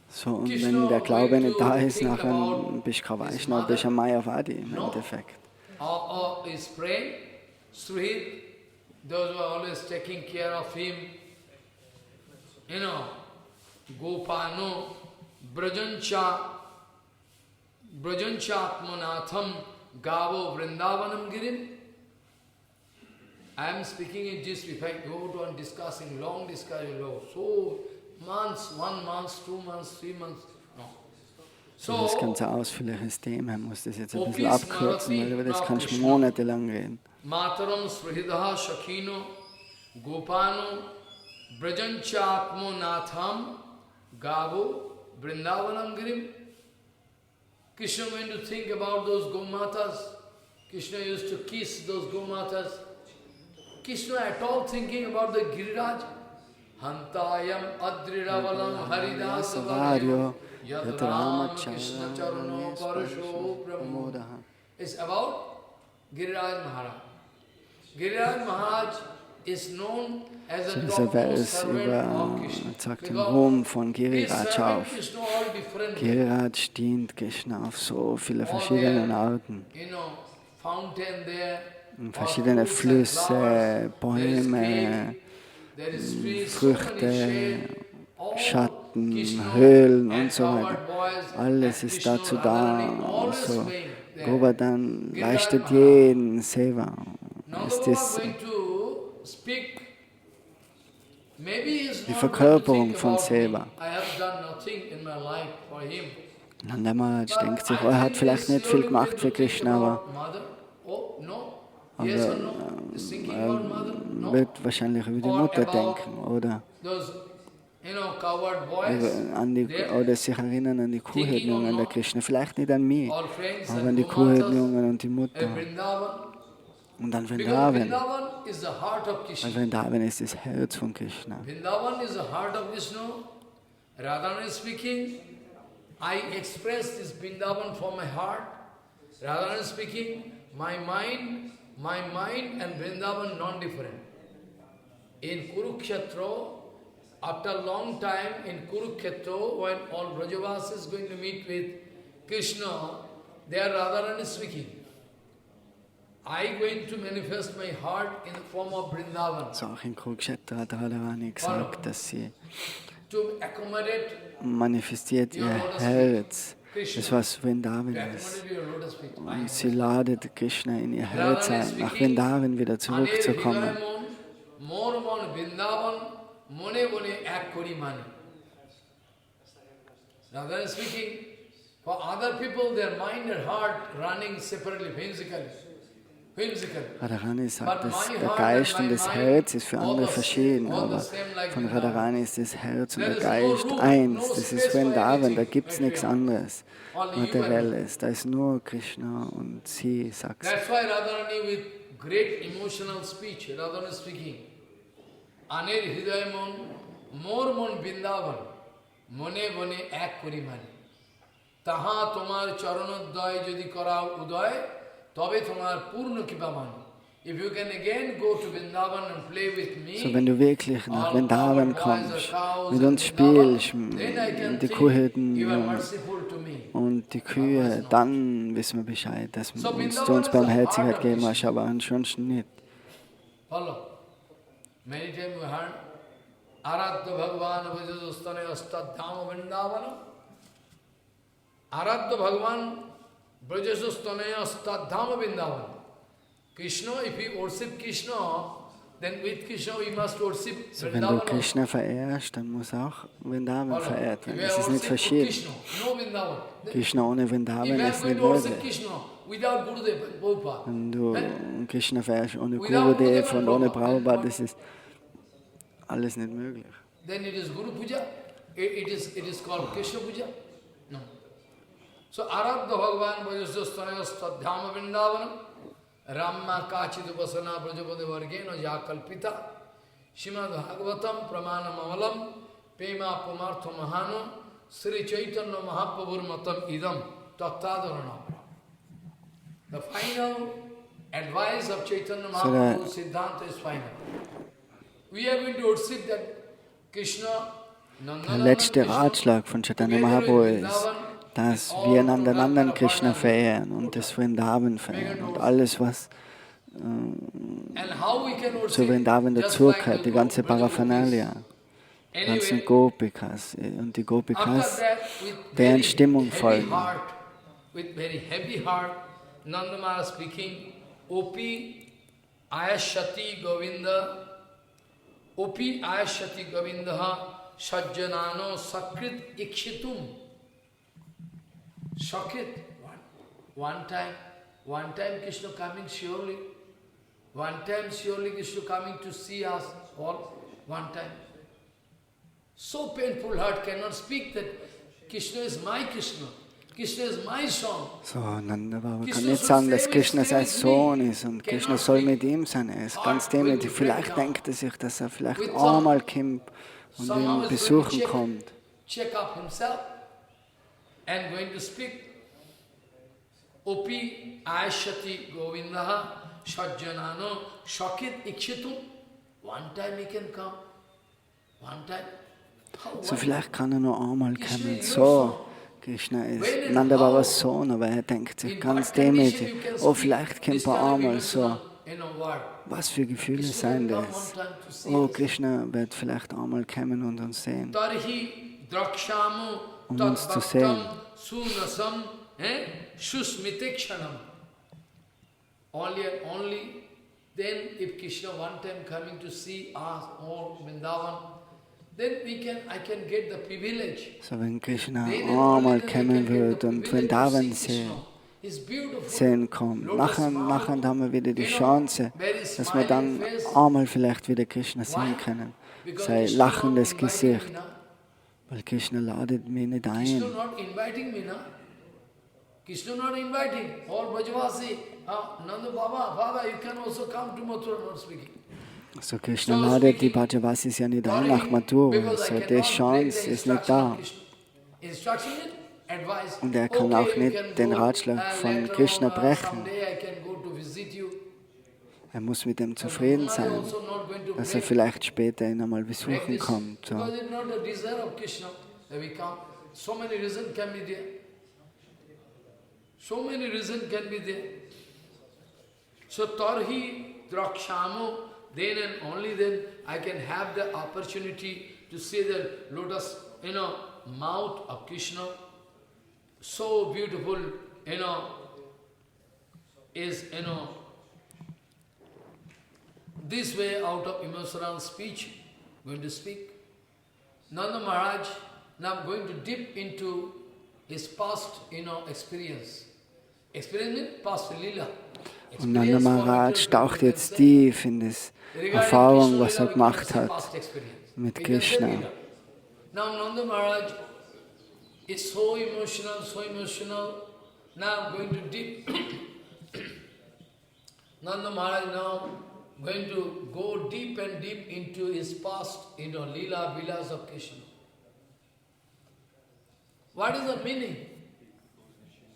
So, und wenn der Glaube nicht da ist, nachher bist du kein Vaishnava, bist du ein Mayavadi im Endeffekt. Or is praying, Suhrid, those who are always taking care of him, Gopano, Brajanchatmanatham, Gavo, Vrindavanam Girim. I am speaking in this, if I go to and discussing, long discussion, so months, 1 month, 2 months, 3 months, no. So, das ist ganz ein ausführliches Thema, ich muss das jetzt ein bisschen abkürzen, weil über das kannst du monatelang reden. Mataram Sridaha Shakhino, Gopano, Brajanchatmo Natham, Gavo, Vrindavanam Girim. Krishna, when you think about those Gomatas, Krishna used to kiss those Gomatas. Krishna at all thinking about the Giriraj. Hantayam Adriravalam Haridasavaram Yadram Krishna Charano Parasho Brahmo. It's about Giriraj Maharaj. Giriraj Maharaj is known as a topmost servant of Krishna. Sagt den Ruhm von Giriraj auf. Giriraj dient Krishna auf so viele verschiedene Arten. Verschiedene Flüsse, Bäume, Früchte, Schatten, Höhlen und so weiter. Alles ist dazu da. Also, Govardhan leistet jeden Seva. Ist das die Verkörperung von Seva. Nanda Maharaj denkt sich, er hat vielleicht nicht viel gemacht für Krishna, aber wird wahrscheinlich über die Mutter denken, oder sich erinnern an die Kuhhirtjungen der Krishna. Vielleicht nicht an mich, aber an die Kuhhirtjungen und die Mutter. Und dann Vrindavan. Weil Vrindavan ist das Herz von Krishna. Vrindavan is the heart of Vishnu. Radharani speaking, I express this Vrindavan from my heart. Radharani speaking, my mind and Vrindavan non-different. In Kurukshetra, after a long time in Kurukshetra, when all Brajavas is going to meet with Krishna, there Radharani speaking. I going to manifest my heart in the form of Vrindavan. So auch in Kurukshetra hat Radharani gesagt, dass sie manifestiert ihr Herz, das was Vrindavan ist. Und sie ladet Krishna in ihr Herz ein, nach Vrindavan wieder zurückzukommen. Radharani speaking, for other people their mind and heart running separately, whimsically. Radharani sagt, dass der Geist und das Herz ist für andere verschieden, aber von Radharani ist das Herz und der Geist eins. Das ist Vrindavan, da gibt es nichts anderes Materielles. Da ist nur Krishna und sie, sagt sie. That's why Radharani with great emotional speech, Radharani speaking, Anir Hidayamon, Mormon Vrindavan, Mone Bone Ek Kurimani. Taha Tomar Charanodaya Jodi Kara Uday, so, wenn du wirklich nach Vrindavan kommst, mit uns spielst, die Kuhhirten und die Kühe, dann wissen wir Bescheid, dass du uns Barmherzigkeit geben hast, aber ansonsten nicht. Aradya Bhagavan Brajasastanaya Stadhama Vrindavan. Krishna, if we worship Krishna, then with Krishna we must worship Vrindavan. Wenn du Krishna verehrst, dann muss auch Vrindavan verehrt werden. Es ist nicht verschieden. Krishna ohne Vrindavan ist nicht möglich. Wenn du Krishna verehrst ohne Gurudev und ohne Prabhupada, das ist alles nicht möglich. Then it is Guru Puja, it is called Krishna Puja. No. So, Aradha Bhagavan Vajasasthanaya Stadhyama Vrindavanam Ramma Kachidupasana Prajapade Vargena Yakalpita Shrimad Bhagavatam Pramanam Amalam Pema Pumartha Mahano Sri Chaitanya Mahaprabhur Matam Idam Tattadharana. The final advice of Chaitanya So der Mahaprabhu, Siddhanta is final. We are going to worship that Krishna, Der Nandanandan letzte Krishna, Ratschlag von Chaitanya together Mahaprabhu in ist, Vrindavan, dass with wir all Nandanandan Prabhupada Krishna Parnavya. verehren und das Vrindavan verehren und alles, was And how we can zu worship Vrindavan just like dazugehört, the die ganze Braja Gopis. Paraphernalia, die ganzen Anyway, Gopikas und die after Gopikas, that, with deren very Stimmung heavy folgen. heart, with very heavy heart, Nanda Maharaj speaking, Opi Ayashati Govinda, Opi Ayashati Govinda, Sajjanano Sakrit Ikshitum. Sakrit. One time Krishna coming surely. One time surely Krishna coming to see us all. One time. So painful heart cannot speak that Krishna is my Krishna. Krishna is my song. So, Nanda Baba kann nicht sagen, dass Krishna sein Sohn ist und Krishna soll mit ihm sein. Er ist ganz demütig. Vielleicht denkt er sich, dass er vielleicht einmal kommt und ihn besuchen kommt. Check up himself and going to speak. Opi Aishati Govindaha Sajjanano Shakit Ikshitum. One time he can come. One time. So, vielleicht kann er noch einmal kommen. So, Krishna ist Nanda Babas Sohn, aber er denkt sich ganz demütig, oh, vielleicht kommt er einmal so. Was für Gefühle sind das? Oh, Krishna wird vielleicht einmal kommen und uns sehen. Um uns zu sehen. Only then, if Krishna one time coming to see us all Vrindavan, then I can get the privilege. So, wenn Krishna einmal kommen wird und Vrindavan sehen kommt, nachher haben wir wieder die Chance, dass wir dann einmal vielleicht wieder Krishna sehen können. Sein lachendes Gesicht. Weil Krishna ladet mich nicht ein. Krishna not inviting all Brajavasi. Nanda Baba, you can also come to Mathura, not speaking. So, Krishna ladet die Brajavasis ja nicht ein nach Mathura. So, die Chance ist nicht da. Und er kann auch nicht den Ratschlag von Krishna brechen. Er muss mit dem zufrieden sein, dass er vielleicht später ihn einmal besuchen kommt. So. So many reasons can be there. So Tarhi Drakshamo, then and only then I can have the opportunity to see the lotus, mouth of Krishna. So beautiful, is, this way out of emotional speech, going to speak. Nanda Maharaj now going to dip into his past, experience. Experience means past lila. Und Nanda Maharaj taucht jetzt tief in das Erfahrung, was er gemacht hat mit Krishna. Now Nanda Maharaj is so emotional. Now going to dip. Nanda Maharaj now going to go deep and deep into his past, lila, vilas of Krishna. What is the meaning?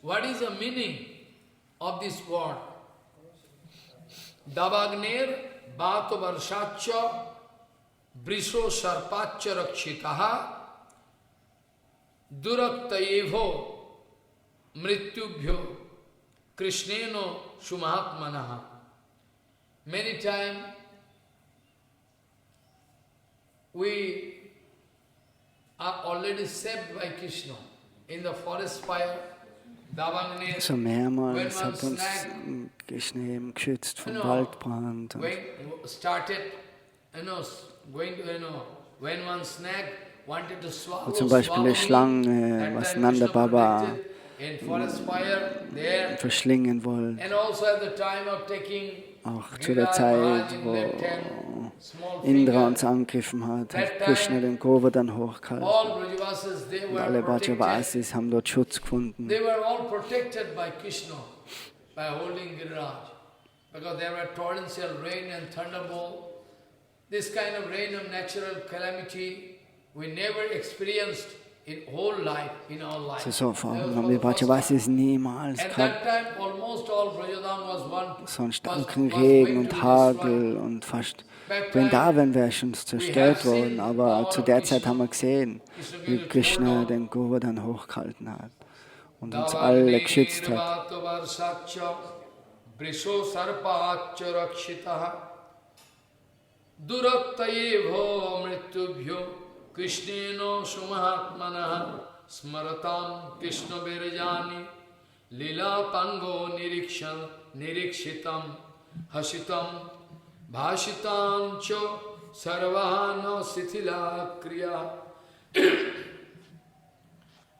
What is the meaning of this word? Davagner Bhato Varshacha Brisho Sarpacha Rakshitaha Duraktayevo Mrityubhyo Krishneno Shumahatmanaha. Many times we are already saved by Krishna. In the forest fire, so mehrmals hat uns Krishna eben geschützt vom Waldbrand. Und zum Beispiel die Schlange, was Nanda Baba verschlingen wollte. Auch zu der Zeit, wo Indra uns angegriffen hat, hat Krishna den Govardhan hochgehalten. Und alle Brajavasis haben dort Schutz gefunden. They were all protected by Krishna by holding Giriraj. Because there were torrential rain and thunderbolt. This kind of rain of natural calamity we never experienced in whole life, in our life. So vorgenommen, wie Brajavasi ist niemals At gehabt. that time, almost all Brajadam was So einen was starken going Regen to und be Hagel destroyed. und fast Back Vrindavan wäre schon zerstört we have worden, seen aber power zu of der Zeit Krishna. haben wir gesehen, wie Krishna Krishna hold on. den Govardhan hochgehalten hat und uns alle geschützt hat. Brisho sarpacha rakshitaha Duraktayevo mrityubhyo Krishneno sumahatmanaha Smaratam Krishna virjani Lila pango nirikshitam Hasitam Bhashitam cha Sarvahana sithila kriya.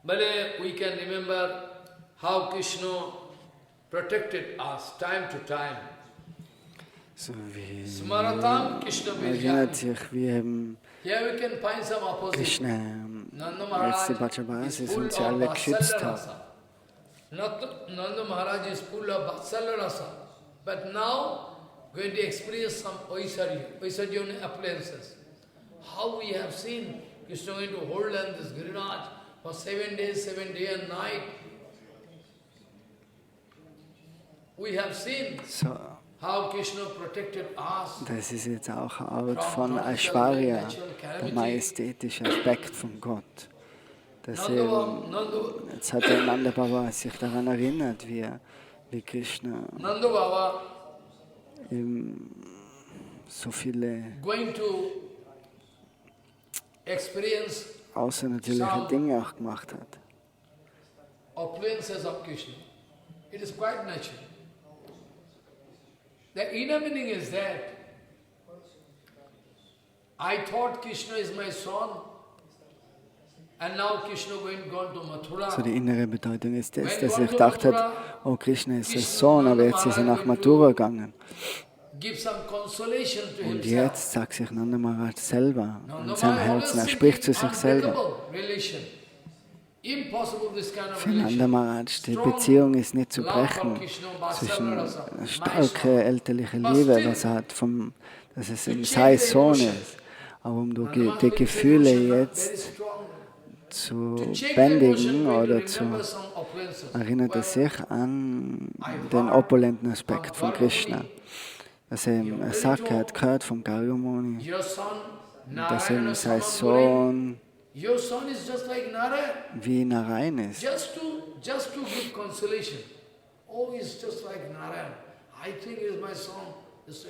But we can remember how Krishna protected us time to time. So wie Smaratam Krishna erinnert Virjani. sich, wie eben Here we can find some opposite. Krishna Nanda als die Maharaj is Brajavasis full und sie of alle geschützt Vatsalya hat. Rasa. Nanda Maharaj is full of Vatsalya Rasa. But now, going to experience some Oisarya appliances. How we have seen Krishna going to hold on this Giriraj for 7 days, 7 day and night. We have seen So, how Krishna protected us. das ist jetzt auch eine Art von Aishwarya, der majestätische Aspekt von Gott. Dass eben, jetzt hat der Nanda Baba sich daran erinnert, wie Krishna Nanda Baba eben so viele going to experience außernatürliche Dinge auch gemacht hat. appliances of Krishna. It is quite natural. The inner meaning is that I thought Krishna is my son, and now Krishna gone to Mathura. So die innere Bedeutung ist das, dass er gedacht hat, oh Krishna ist der Sohn, aber jetzt ist er nach Mathura gegangen. Give some consolation to Und himself. jetzt sagt sich Nanda Maharaj selber Nanda in seinem Maharaj Herzen, er always spricht zu thinking sich selber. unbreakable relation. Impossible this kind of Für Nanda relation. Maharaj, die Beziehung ist nicht zu brechen zwischen einer starke elterliche Liebe, was er hat, dass es eben sein Sohn ist. Aber um die Gefühle jetzt zu bändigen oder zu erinnert er sich an den opulenten Aspekt von Krishna. Dass er sagt, er hat gehört vom Gargamuni, dass eben sein Sohn Your son is just like Narayan. wie Narayan ist. Just to give consolation. Oh, he's just like Narayan. I think he is my son. It's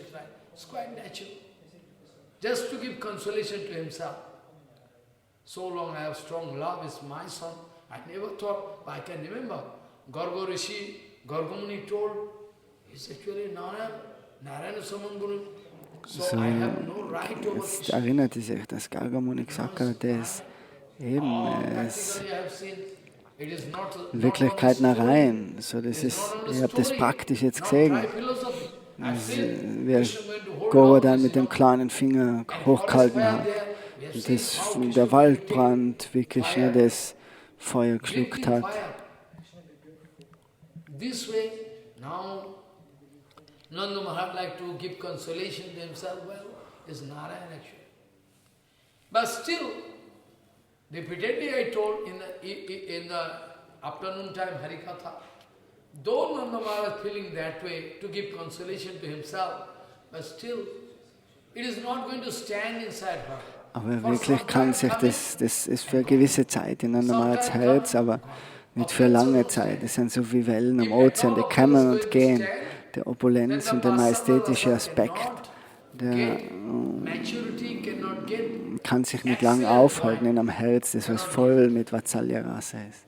quite natural. Just to give consolation to himself. So long I have strong love, is my son. I never thought, I can remember. Garga Rishi, Gargamuni told, he's actually Narayan. Narayan is someone Guru. So I have no right over Jetzt Krishna. erinnert er sich, dass Gargamuni gesagt hat, er ist eben Practically I have seen, it is not in Wirklichkeit Narayan. So, das ist, ich habe das praktisch jetzt gesehen, wie Govardhan mit dem kleinen Finger hochgehalten hat. Und der Waldbrand, wie Krishna das Feuer geschluckt hat. This way, now, Nanda Maharaj like to give consolation to himself, well, is Narayan actually. But still, repeatedly I told in the afternoon time Harikatha, though Nanda Maharaj feeling that way to give consolation to himself, but still, it is not going to stand inside her. Aber wirklich kann sich das ist für eine gewisse Zeit in einem normales Herz, aber nicht für lange Zeit. Es sind so wie Wellen am Ozean, die kommen und gehen. Der Opulenz und der majestätische Aspekt, der kann sich nicht lange aufhalten in einem Herz, das was voll mit Vatsalya Rasa ist.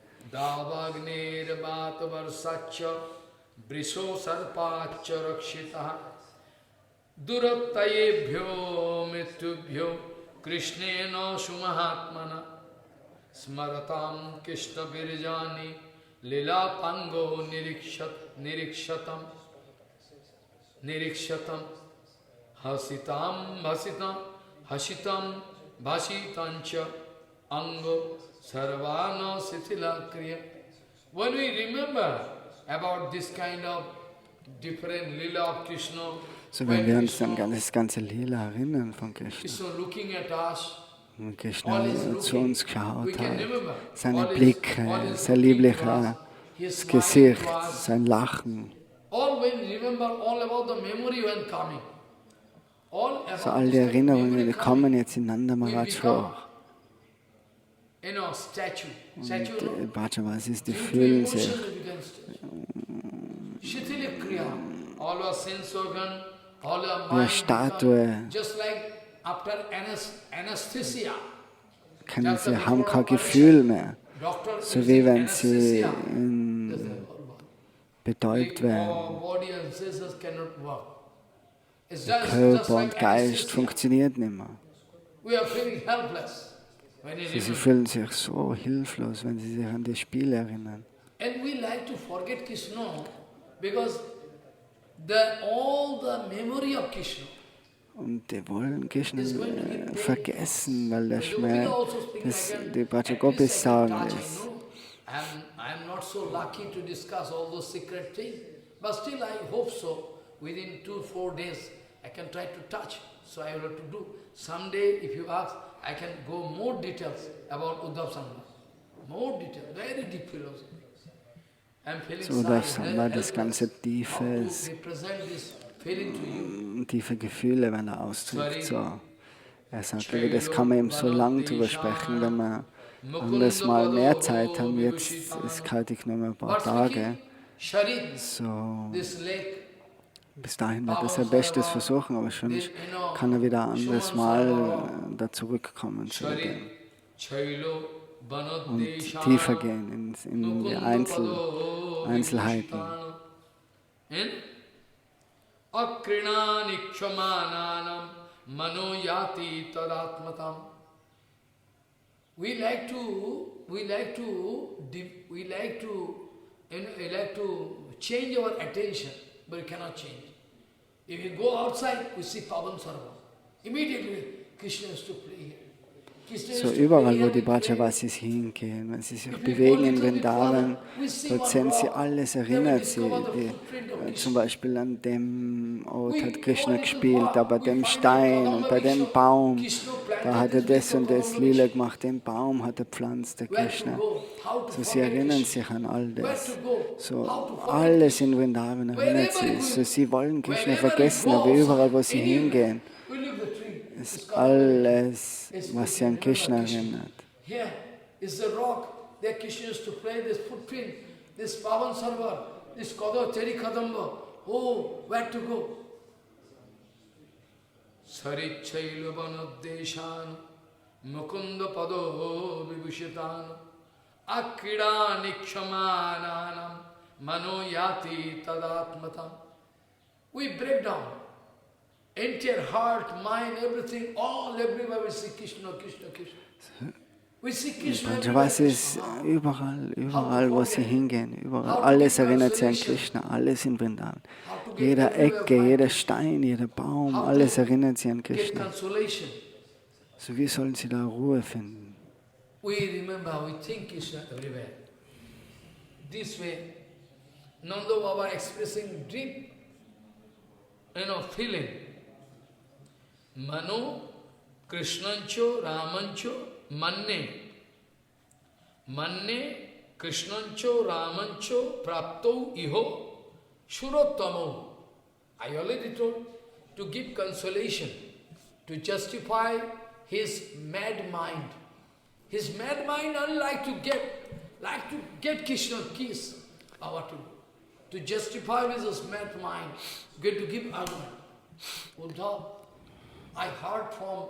Durattayebhyo mitubhyo Krishnena sumahatmana Smaratam Krishna virjani Lila pango nirikshatam hasitam bhasitancha ango sarvana sithila kriya. When we remember about this kind of different lila of Krishna, So wenn wir uns an das ganze Lila erinnern von Krishna, Krishna looking at us, Und Krishna zu uns geschaut hat, seine Blicke, sein liebliches Gesicht, sein Lachen. So all die Erinnerungen, die kommen jetzt in Nanda Maharaj hoch. Und Brajavasis, die fühlen sich wie eine Statue. Sie haben kein Gefühl mehr, so wie wenn sie betäubt werden. Körper und Geist funktioniert nicht mehr. Sie fühlen sich so hilflos, wenn sie sich an die Spiele erinnern. Und die wollen Krishna vergessen, weil der Schmerz, das die Brajagopis sagen ist. I'm not so lucky to discuss all those secret things, but still I hope so. Within 2-4 days, I can try to touch. So I will have to do. Someday, if you ask, I can go more details about Uddhav Sangha. More details, very deep philosophy. I'm feeling so Uddhav Sangha, das ganze tiefe Gefühle, wenn ausdrückt. So. Er sagt, das kann man eben so lang drüber sprechen, wenn man anderes Mal mehr Zeit haben. Jetzt ist kaltig nur mehr ein paar Tage. So, bis dahin wird er sein Bestes versuchen, aber schon kann er wieder ein anderes Mal da zurückkommen zu dem. Und tiefer gehen in die Einzelheiten. Akrina nikshamananam manoyati tadatmatam. We like to change our attention, but we cannot change. If we go outside, we see Pavan Sarva. Immediately, Krishna is to play here. So überall, wo die Brajavasis hingehen, wenn sie sich bewegen in Vrindavan, dort sehen sie alles, erinnert sie. Zum Beispiel an dem Ort hat Krishna gespielt, aber dem Stein und bei dem Baum, da hat er das und das Lila gemacht, den Baum hat er pflanzt, der Krishna. So sie erinnern sich an all das. So alles in Vrindavan erinnert sie. So sie wollen Krishna vergessen, aber überall, wo sie hingehen, ist alles, was sie an Krishna erinnert. Here is the rock that Krishna used to play this footprint, this Pavan Sarva, this Kada Teri Kadamba. Oh, where to go? Sarichaila Vanadeshan Mukunda Pado Vibhushitan Akida Nikshamananam Manoyati Tadatmatam. We break down. Entire heart, mind, everything, all, everywhere we see Krishna, Krishna, Krishna. We see Krishna. Brajavasis überall, wo sie hingehen, überall, alles erinnert sie an Krishna, alles in Vrindavan. Jede Ecke, jeder Stein, jeder Baum, alles erinnert sie an Krishna. So wie sollen sie da Ruhe finden? We remember, we think Krishna everywhere. This way, Nanda Baba expressing deep, feeling. Mano, Krishnancho, Ramancho, Manne. Manne, Krishnancho, Ramancho, Prapto, Iho, Shurottamo. I already told, to give consolation, to justify his mad mind. His mad mind only like to get Krishna kiss. What to do? To justify with his mad mind, get to give argument. Uddhav, I heard from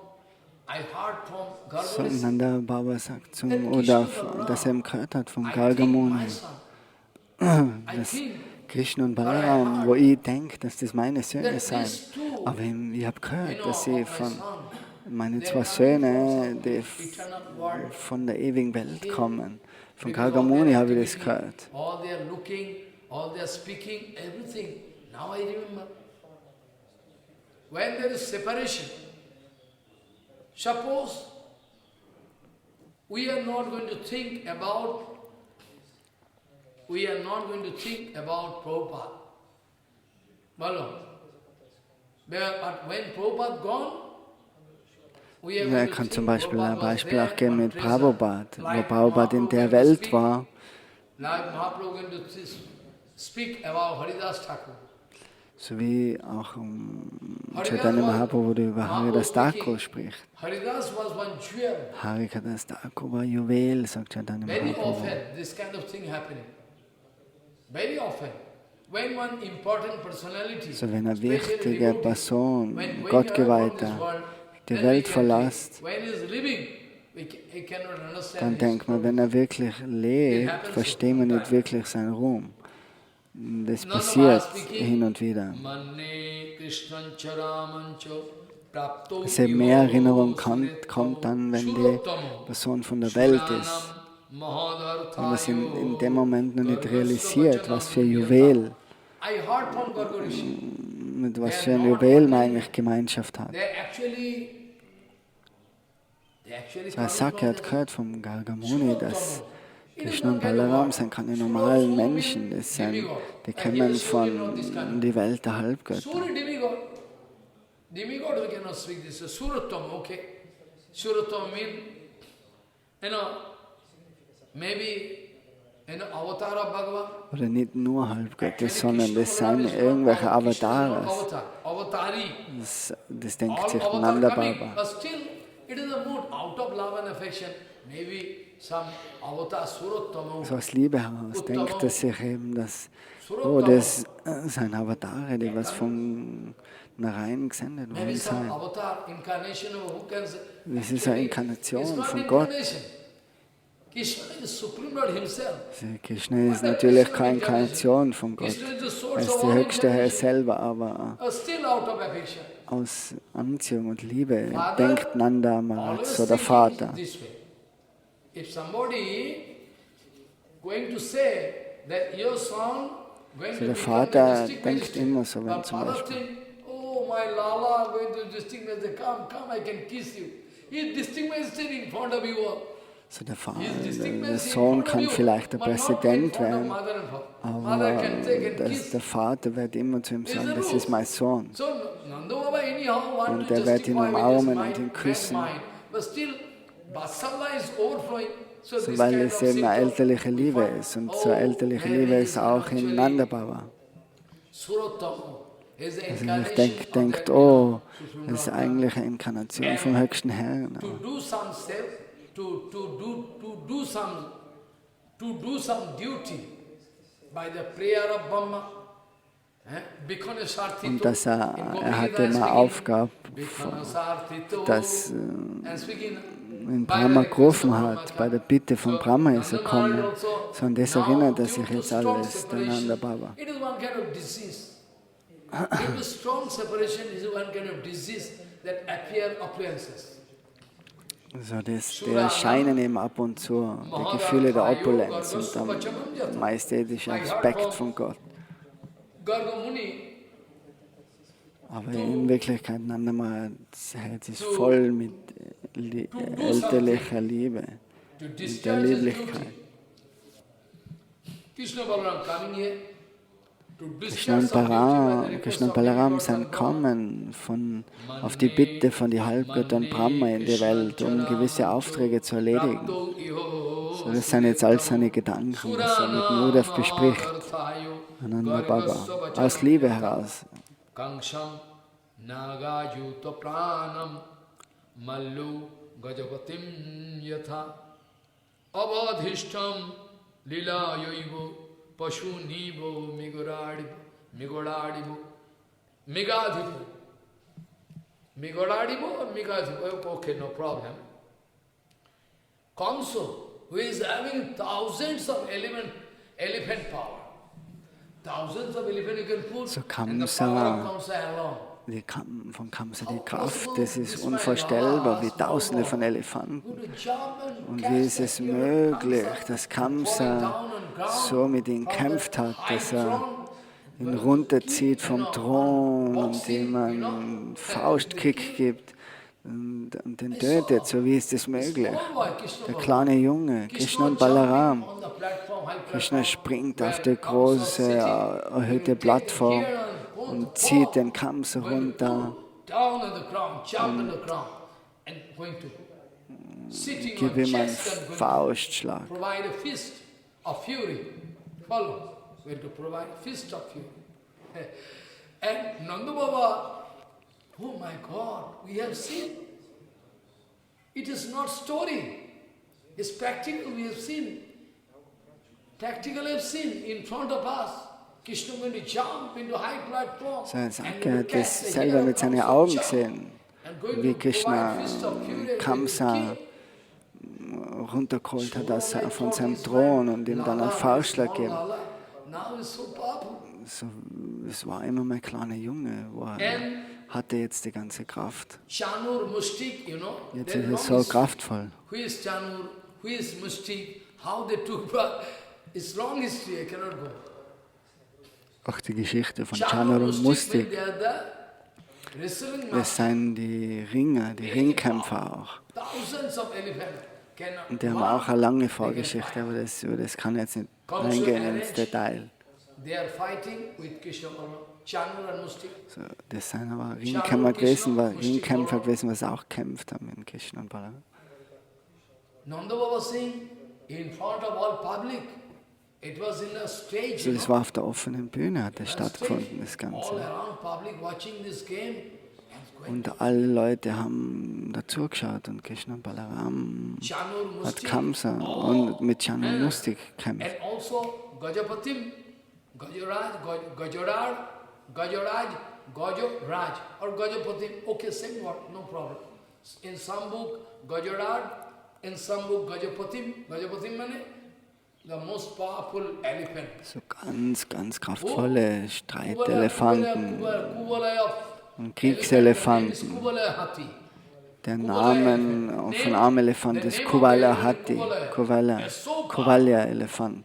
So, Nanda Baba sagt zum Uddhav, dass er ihm gehört hat vom Gargamuni, dass Krishna und Balaram, wo ich denke, dass das meine Söhne seien. Aber ich habe gehört, dass sie von meine 2 Söhne, die von der ewigen Welt kommen. Von Gargamuni habe ich das gehört. All they are looking, all they are speaking, everything. Now I remember. When there is separation, suppose we are not going to think about Prabhupada. But when Prabhupada gone, Er kann zum Beispiel ein Beispiel auch geben mit Prabhupada, wo Prabhupada in der Welt war. So wie auch Chaitanya Mahaprabhu über Haridas Thakur spricht. Haridas Thakur war Juwel, sagt Chaitanya Mahaprabhu. So wenn eine wichtige Person, Gottgeweihter, die Welt verlässt, dann denkt man, wenn er wirklich lebt, versteht man nicht wirklich seinen Ruhm. Das passiert hin und wieder. Also mehr Erinnerung kommt dann, wenn die Person von der Welt ist. Wenn man es in dem Moment noch nicht realisiert, was für Juwel, mit was für ein Juwel man eigentlich Gemeinschaft hat. Saki hat gehört vom Gargamuni, dass Krishna und Balaram sind keine normalen Menschen, die kommen von der Welt der Halbgötter. Demigod, we cannot speak this. Surattam, okay. Surattam means, maybe avatar of Bhagavan. Oder nicht nur Halbgötter, sondern das sind irgendwelche Avataras. Das denkt sich Nanda Baba. But still, it is a mood out of love and affection. Maybe some avatar Surattam. So aus Liebe heraus denkt er sich eben, dass das sind Avatare, die was von Narayan gesendet worden sind. Das ist eine Inkarnation von Gott. Krishna ist natürlich keine Inkarnation von Gott. Er ist der höchste Herr selber, aber aus Anziehung und Liebe denkt Nanda Maharaj, so der Vater. So der Vater denkt immer so, wenn zum Beispiel my Lala going to distinguish, come, I can kiss you. He is distinguished in front of you all. So der Sohn kann vielleicht der Präsident werden, aber der Vater wird immer zu ihm sagen, das ist mein Sohn. Und er wird ihn umarmen und ihn küssen. So, weil es eben eine elterliche Liebe ist. Und so elterliche Liebe ist auch in Nanda Baba. Also ich denkt, oh, das ist eigentlich eine Inkarnation vom höchsten Herrn. To do some duty by the prayer of Brahma. Und dass er hatte eine Aufgabe, dass wenn Brahma gerufen hat, bei der Bitte von Brahma ist er gekommen, so an das erinnert er sich jetzt alles, der Nanda Baba. Due to strong separation is one kind of disease that appear appearances. Also die erscheinen eben ab und zu, die Gefühle der Opulenz und der majestätische Aspekt von Gott. Aber in Wirklichkeit Nanda Maharaj Herz ist voll mit elterlicher Liebe und der Lieblichkeit. Krishna und Balaram sind gekommen auf die Bitte von den Halbgöttern Brahma in die Welt, um gewisse Aufträge zu erledigen. So, das sind jetzt all seine Gedanken, was er mit Nudev bespricht. Ananda Baba, aus Liebe heraus. Pashu nivo migodadibo migadhibo or migadhibo, okay, no problem. Kamsa, who is having thousands of elephant power, thousands of elephant you can put, so and the power of Kamsa alone. Von Kamsa die Kraft, das ist unvorstellbar, wie Tausende von Elefanten. Und wie ist es möglich, dass Kamsa so mit ihm gekämpft hat, dass er ihn runterzieht vom Thron und ihm einen Faustkick gibt und den tötet? So wie ist es möglich? Der kleine Junge, Krishna und Balaram. Krishna springt auf die große, erhöhte Plattform und zieht den Kamsa runter and going to sitting gib on ihm einen chest and going to Faustschlag. provide a fist of fury. Follow. Going to provide a fist of fury. And Nanda Baba, oh my God, we have seen. It is not story. It's practical, we have seen. Practically have seen in front of us. Krishna going to jump into high platform. So, er sagt, and er going hat to catch das the selber hero mit seinen Kamsa, Augen jump, gesehen, and going wie to Krishna provide fist of fury and Kamsa going to kill. runtergeholt hat von So seinem like Thron und ihm dann einen Lala, Faustschlag small gegeben. Lala, now is so powerful. So, es war immer mein kleiner Junge, hatte jetzt die ganze Kraft. Chanur Mustik, you know, Jetzt there ist is es long so kraftvoll. Who is Chanur, who is Mustik, how they took birth. It's long history, I cannot go. Auch die Geschichte von Chanur Chanur und Mustik, they are the wrestling das sind die Ringer, die Ringkämpfer auch. thousands of elephants. Cannot Und die haben auch eine lange Vorgeschichte, aber über das kann ich jetzt nicht eingehen ins Detail. They are fighting with Krishna Balaram, Chanur and Mustik. So, das sind aber Ringkämpfer gewesen, was auch gekämpft haben in Krishna und Balaram. Nanda Baba saying, in front of all public, it was in a stage, So, das war auf der offenen Bühne, hat das stattgefunden, das all Ganze. around public watching this game. Und alle Leute haben dazugeschaut und Krishna und Balaram Chanur hat Mustik, Kamsa und mit Chanur und Mustik gekämpft. and also Gajapatim, Gajaraj, or Gajapatim, okay, same word, no problem. In some book, Gajaraj, in some book, Gajapatim means the most powerful elephant. So ganz kraftvolle Streitelefanten und Kriegselefanten. Der Name von einem Elefant ist Kuvala Hati, Kuvala-Elefant.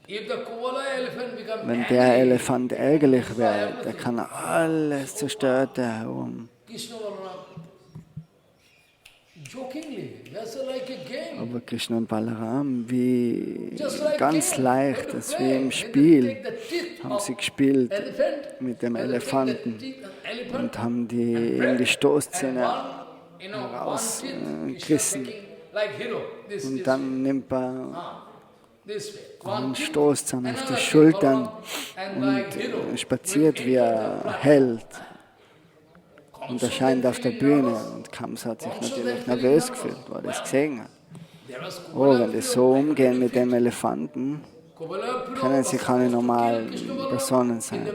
Wenn der Elefant ärgerlich wäre, der kann alles zerstörte herum. Aber Krishna und Balaram, wie ganz leicht, das wie im Spiel, haben sie gespielt mit dem Elefanten und haben ihm die Stoßzähne rausgerissen. Und dann nimmt er einen Stoßzahn auf die Schultern und spaziert wie ein Held und erscheint auf der Bühne. Und Kamsa hat sich natürlich nervös gefühlt, weil er das gesehen hat. Oh, wenn die so umgehen mit dem Elefanten, können sie keine normalen Personen sein.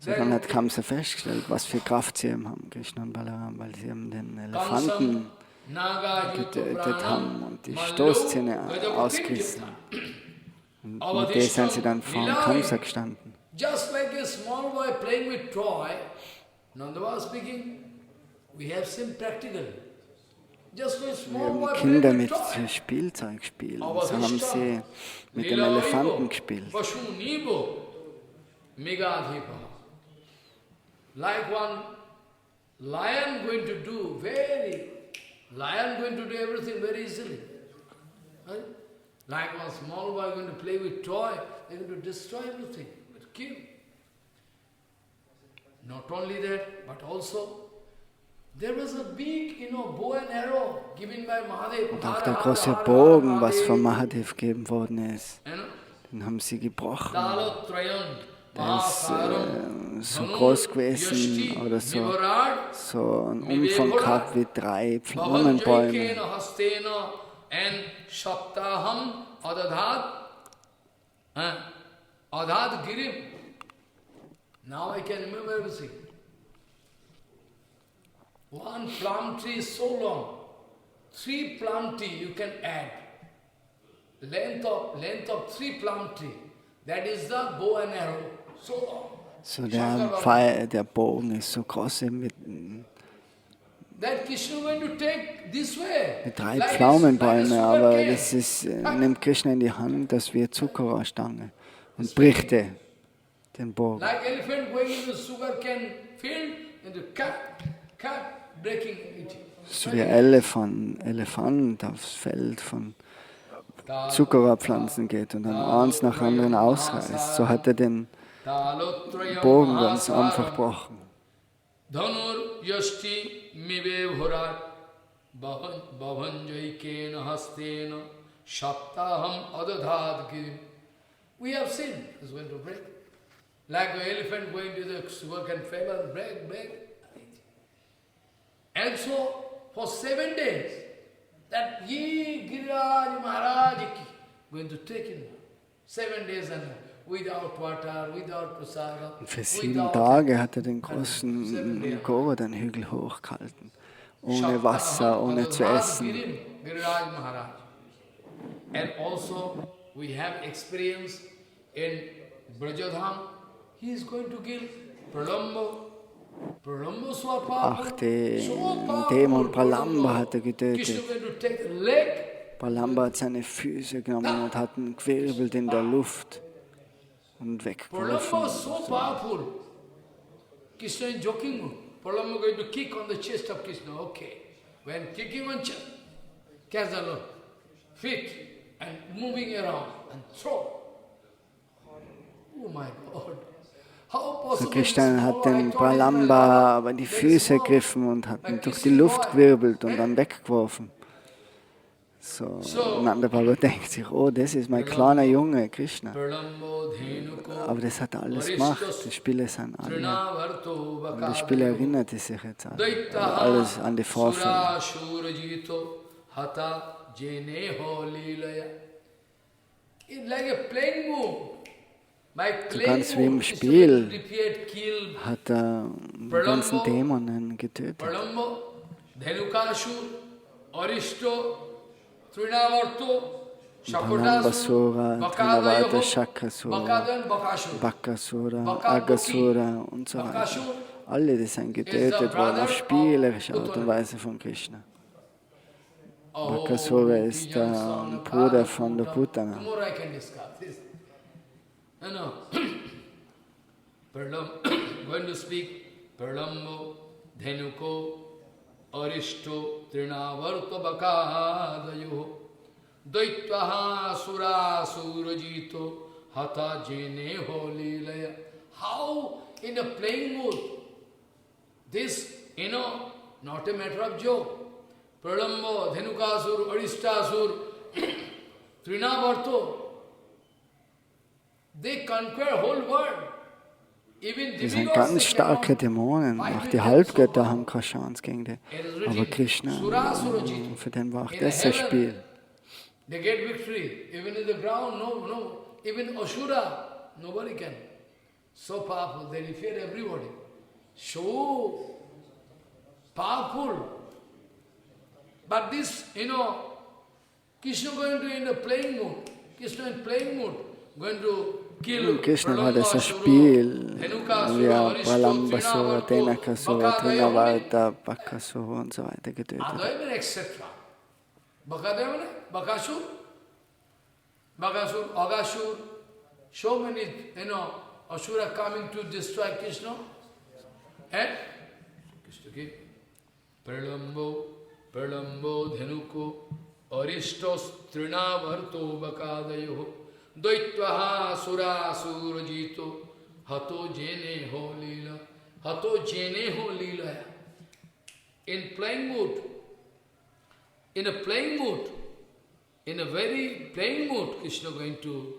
So, dann hat Kamsa festgestellt, was für Kraft sie haben, Krishna und Balaram, weil sie haben den Elefanten getötet haben und die Stoßzähne ausgerissen. Und mit dem sind sie dann vor Kamsa gestanden. Just like a small boy playing with toy, Nanda was speaking, we have seen practical. Just like a Wir small haben boy Kinder playing mit with toy. Spielzeug gespielt. So haben sie mit dem Elefanten gespielt. Like one lion going to do everything very easily. Right? Like one small boy going to play with toy, they're going to destroy everything, but kill. Not only that, but also there was a big, bow and arrow given by Mahadev. Und auch der große Bogen, was von Mahadev gegeben worden ist, den haben sie gebrochen. Der ist so groß gewesen oder so ein Umfang gehabt wie 3 Pflaumenbäume. Now I can remember everything. One plum tree is so long. 3 plum tree you can add. Length of 3 plum tree. That is the bow and arrow. So long. So der Bogen ist so groß mit That Krishna going to take this way. 3 Pflaumenbäume, aber das ist, nimmt Krishna in die Hand, das wie Zuckerrohrstange und bricht den Bogen. Like elephant going into sugarcane field and to cut, breaking it. So wie Elefant aufs Feld von Zuckerrohrpflanzen geht und dann eins nach anderen ausreißt. So hat er den Bogen ganz einfach gebrochen. Dhanur yasti mive bhorat bhavanjaikena hastena saptaham adadhat girim. We have seen it's going to break. Like an elephant going to the sugarcane field, break. And so, for 7 days, that ye Giriraj Maharaj going to take him. 7 days and without water, without prasada. Für 7 Tage hat er den großen Govardhan-Hügel hochgehalten. Ohne Wasser, ohne zu essen. Giriraj Maharaj. And also, we have experience in Brajadham. He is going to kill Pralamba. Ach, den Dämon Pralamba hat er getötet. Pralamba hat seine Füße genommen und hat ihn gewirbelt in der Luft und weggeworfen. Krishna is joking. Pralamba going to kick on the chest of Krishna. Okay. When kicking on chest, catch the feet and moving around and throw. Oh my God. So Krishna hat den Pralamba bei die Füße gegriffen und hat ihn durch die Luft gewirbelt und dann weggeworfen. So, Nanda Baba denkt sich, oh, das ist mein kleiner Junge, Krishna. Aber das hat er alles gemacht, die Spiele sind alle. Und die Spiele erinnerte sich jetzt alles an die Vorfälle. So ganz wie im Spiel hat er die ganzen Dämonen getötet. Palambasura, Trinavarta, Shakasura, Bakasura, Agasura und so weiter. Alle die sind getötet worden auf spielerische Art und Weise von Krishna. Bakasura ist der Bruder von der Putana. No. Going to speak Pralambo, Dhenuko, Aristo, Trinavarta Bakadayo, Daitvaha Sura Surajito, Hata Jene Holilaya. How in a playing mood? This, not a matter of joke. Pralambo, Dhenukasur, Aristasur, Trinavarto. They conquer whole world. Das sind ganz starke Dämonen. Auch die Halbgötter haben keine Chance gegen die. Aber Krishna, für den war auch das ein Spiel. They get victory. Even in the ground, no. Even Asura, nobody can. So powerful, they defeat everybody. So powerful. But this, Krishna going to in a playing mood. Krishna in playing mood, going to Krishna war das ein Spiel, wie Pralambasura, Dhenukasura, Trinavarta, Bakasura und so weiter getötet hat. Bakasur, Agasur, so many, Asura coming to destroy Krishna. And Krishna came. Pralambo, Dhenuko, Aristos, Trinavarto, Bakadayo. Daitvaha Sura Surajito Hato Jene Ho Lila. Hato Jene Ho Lila. In playing mood, in a very playing mood, Krishna going to,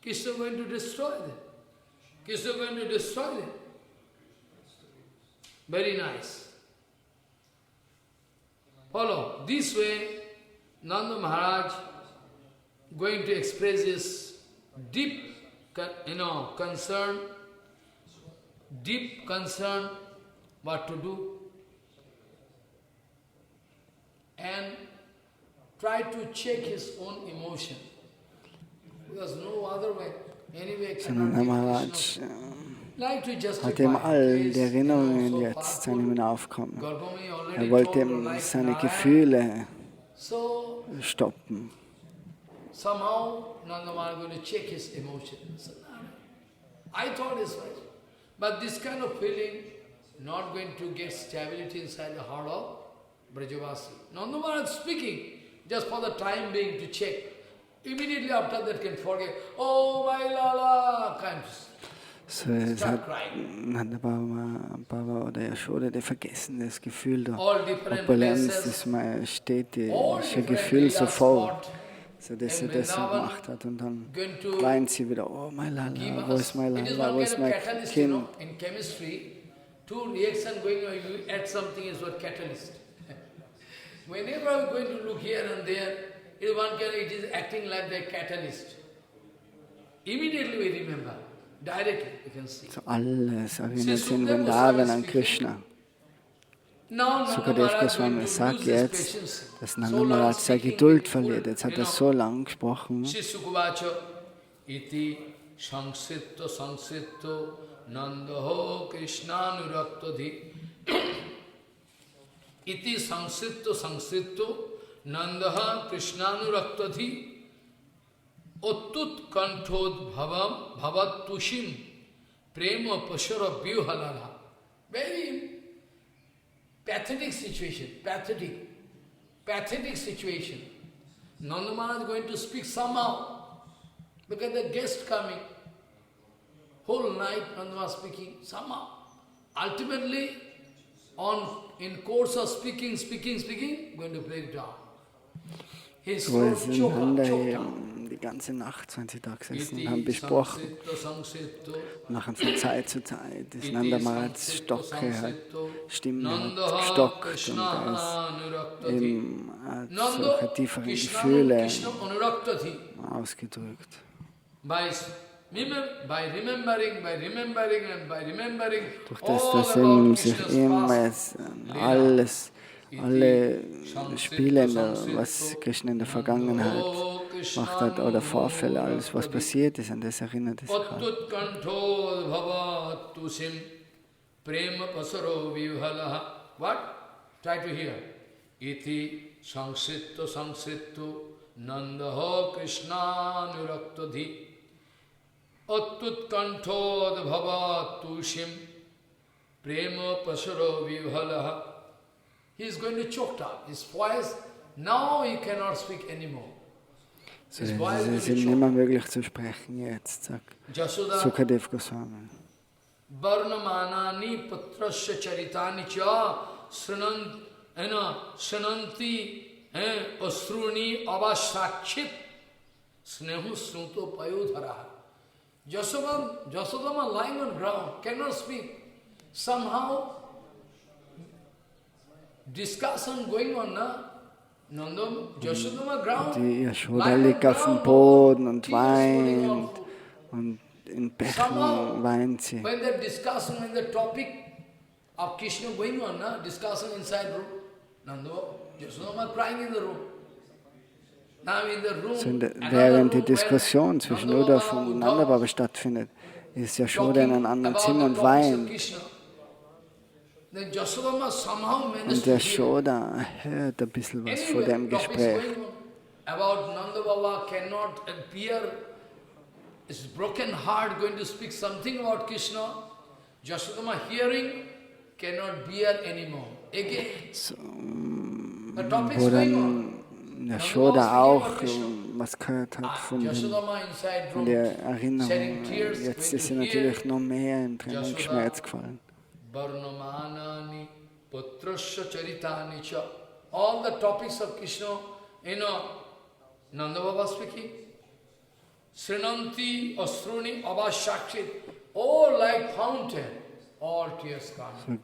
Krishna going to destroy them. Krishna going to destroy them. Very nice. Follow. This way, Nanda Maharaj going to express his deep, concern, what to do, and try to check his own emotion, because no other way. Anyway, Nanda Maharaj hat ihm all die Erinnerungen jetzt an ihm aufkommen. Er wollte ihm seine Gefühle stoppen. Somehow, Nanda Maharaj going to check his emotions. I thought it's right. But this kind of feeling not going to get stability inside the heart of Brajavasi. Nanda Maharaj speaking, just for the time being to check. Immediately after that can forget, oh my Lala, kind of So, es start hat crying. Nanda Baba oder Yashoda, die vergessen das Gefühl der All different Opulenz, places, das majestätische all different Gefühl Leela sofort, spot so dass in er das so Vrindavan, gemacht hat. Und dann going to weint sie wieder, oh mein give Lala, wo us. ist mein It is Lala, one wo kind ist of mein catalyst, Kind? in chemistry, two reactions going on, you add something is what catalyst. Whenever we're going to look here and there, it is one kind of, it is acting like the catalyst. Immediately we remember, directly we can see. So alles erinnert See, sich in Sukadeva Vrindavan Goswami an speaking. Krishna. Now Nanda Sukadev Maharaj going Goswami to sagt lose his jetzt, patience. dass So Nanda long Maharaj seine speaking Geduld with verliert. full, Jetzt hat you er know, so lang gesprochen. Shri Sukuvacha iti sangsitto nandaho krishnanuraktadhi iti sangsitto nandaha krishnanuraktadhi ottut kanthod bhavat tushim prema pashara vyuhalala. Very pathetic situation, pathetic situation. Nanda Maharaj is going to speak somehow. Look at the guest coming. Whole night Nanda Maharaj speaking somehow. Ultimately, in course of speaking, going to break down. His So throat sind choked Nanda down. die ganze Nacht, sind sie da gesessen und Iti haben besprochen. sangsitto Machen von Zeit zu Zeit ist Nanda Maharajs Stocke hat, Stimme hat Nandaha gestockt und Krishna er Anuraktathi. eben hat solche Nanda tieferen Krishna Gefühle Anuraktathi. ausgedrückt. By remembering Durch das, all dass about ihm sich Krishna's immer past alles, alle Iti Spiele, sangsitto was Krishna in der Vergangenheit gemacht hat, oder Vorfälle, alles, was passiert ist, an das erinnert er sich halt. Ottut kanthod bhavatusim prema pasaro vivhalaha. What? Try to hear. Iti sangsitto nandaho krishnanuraktadhi ottut kanthod bhavatusim prema pasaro vivhalaha. He is going to choke up. His voice, now he cannot speak anymore. So, es ist ihm nicht mehr möglich zu sprechen jetzt, sagt Sukadev Goswami. Varnamanani patrasya charitani cha srananti asruni avashakshit snehu snuto payudhara. Jasodama lying on ground, cannot speak. Somehow, discussion going on, na? Nandam, Jasodama ground. Die Yashoda liegt auf dem Boden und weint und in Bächen weint sie. When the discussion, when the topic of Krishna going on, na? Discussion inside room, Nanda, Jasodama crying in the room. Now in the room, So während die Diskussion zwischen Uddhav und Nanda Baba stattfindet, ist Yashoda in einem anderen Zimmer und weint. Und Yashoda hört ein bisschen was von dem Gespräch. About Nanda Baba cannot appear, his broken heart going to speak something about Krishna. Yashodama hearing cannot bear anymore. Again, So, the topic is wo going dann on. Yashoda auch was gehört hat von Yashodama inside room, der Erinnerung. shedding tears, Jetzt going ist sie to natürlich hear noch mehr in Trennungsschmerz gefallen. Varnamanani putrasya charitani cha. All the topics of Krishna, Nanda Baba speaking. Srinanti asruni avashakshit. All like fountain, all tears come.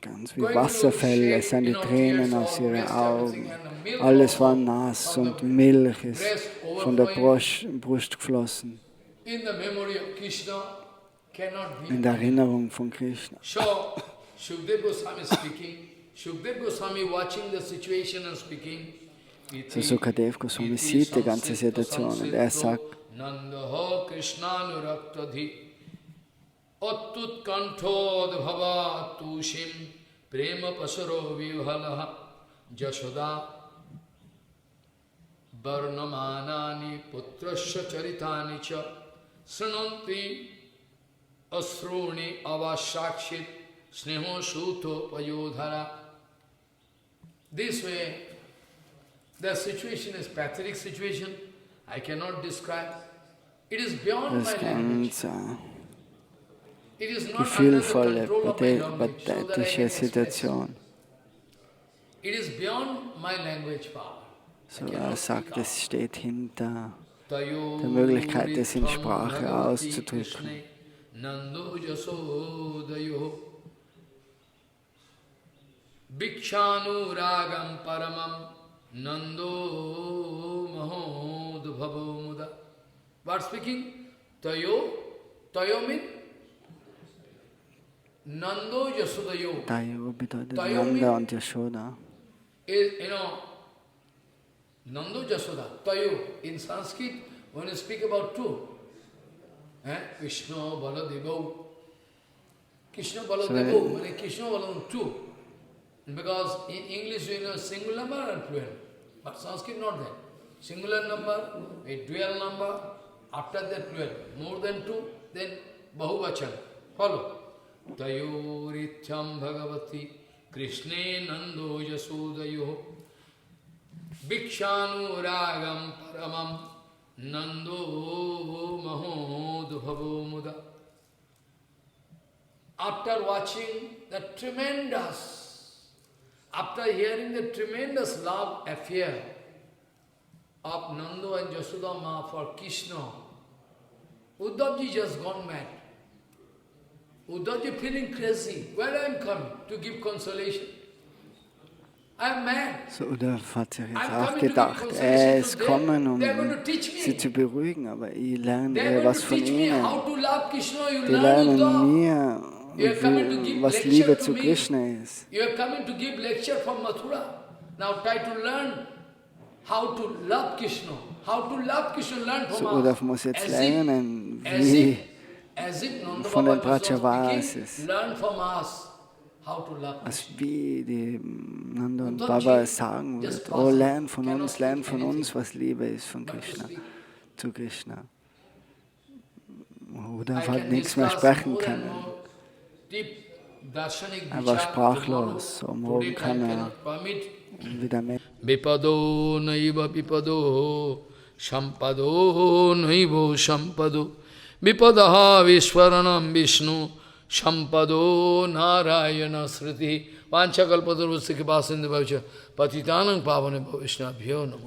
Ganz wie Wasserfälle sind die Tränen aus ihren Augen. Alles war nass und Milch ist von der Brust geflossen. In the memory of Krishna cannot be. In der Erinnerung von Krishna. So, Shukdev Goswami speaking, Shukdev Goswami watching the situation and speaking. So Sukadev Goswami sieht die ganze Situation und er sagt, Nandaho Krishnanuraktadhi ottut kanthod bhavatushim prema pasaro vivhalaha jashoda varnamanani putrasya charitani cha srananti asruni avashakshit sneho shuto payodhara. This way, the situation is pathetic situation. I cannot describe. It is beyond Das my language. ganz It is not under the gefühlvolle, control of my language, so that I pathetische can express. Situation. It is beyond my language power. So er sagt, es steht hinter der Möglichkeit, es in Sprache auszudrücken. Nando Jasodayo Bhikshanu Ragam Paramam Nando Mahodbhavo Muda. What speaking? Tayo means Nando Jasodayo. Tayo bedeutet Nanda und Yashoda. Is, Nando Jasoda, Tayo. In Sanskrit, when you speak about two, Krishna Baladevo. Krishna Baladevo, meaning Krishna Baladevo, two. Because in English you know singular number and plural. But Sanskrit not that. Singular number, a dual number, after that plural. More than two, then Bahuvachan. Follow. Tayoritham Bhagavati Krishne Nando Yasodayo Bhikshanu Ragam Paramam Nando Mahodbhavo Muda. After watching the tremendous, after hearing the tremendous love affair of Nando and Yashoda Ma for Krishna, Uddhavji just gone mad. Uddhavji feeling crazy. Where I am coming to give consolation? I am mad. So Uddhav hat sich jetzt auch gedacht, er ist gekommen, um sie zu beruhigen, aber ich lerne was von ihnen. Die lernen mir, was Liebe zu Krishna ist. You are coming to give lecture from Mathura. Now try to learn how to love Krishna. How to love Krishna, learn from us. So Uddhav muss jetzt lernen, wie von den Brajavasis, als wie die Nanda und Baba sagen wird, oh, lern von uns, was Liebe ist von Krishna, zu Krishna. Uddhav hat nichts mehr sprechen können. Er war sprachlos, so morgen kann er wieder mehr. Vipado naiva vipado, shampado naivo shampado. Vipadaha Vishwaranam Vishnu Shampado Narayana Sriti Vanchakalpatarvasya Kipasindha Bhavcha Patitanam Pavane Bhavishnabhyo Namo.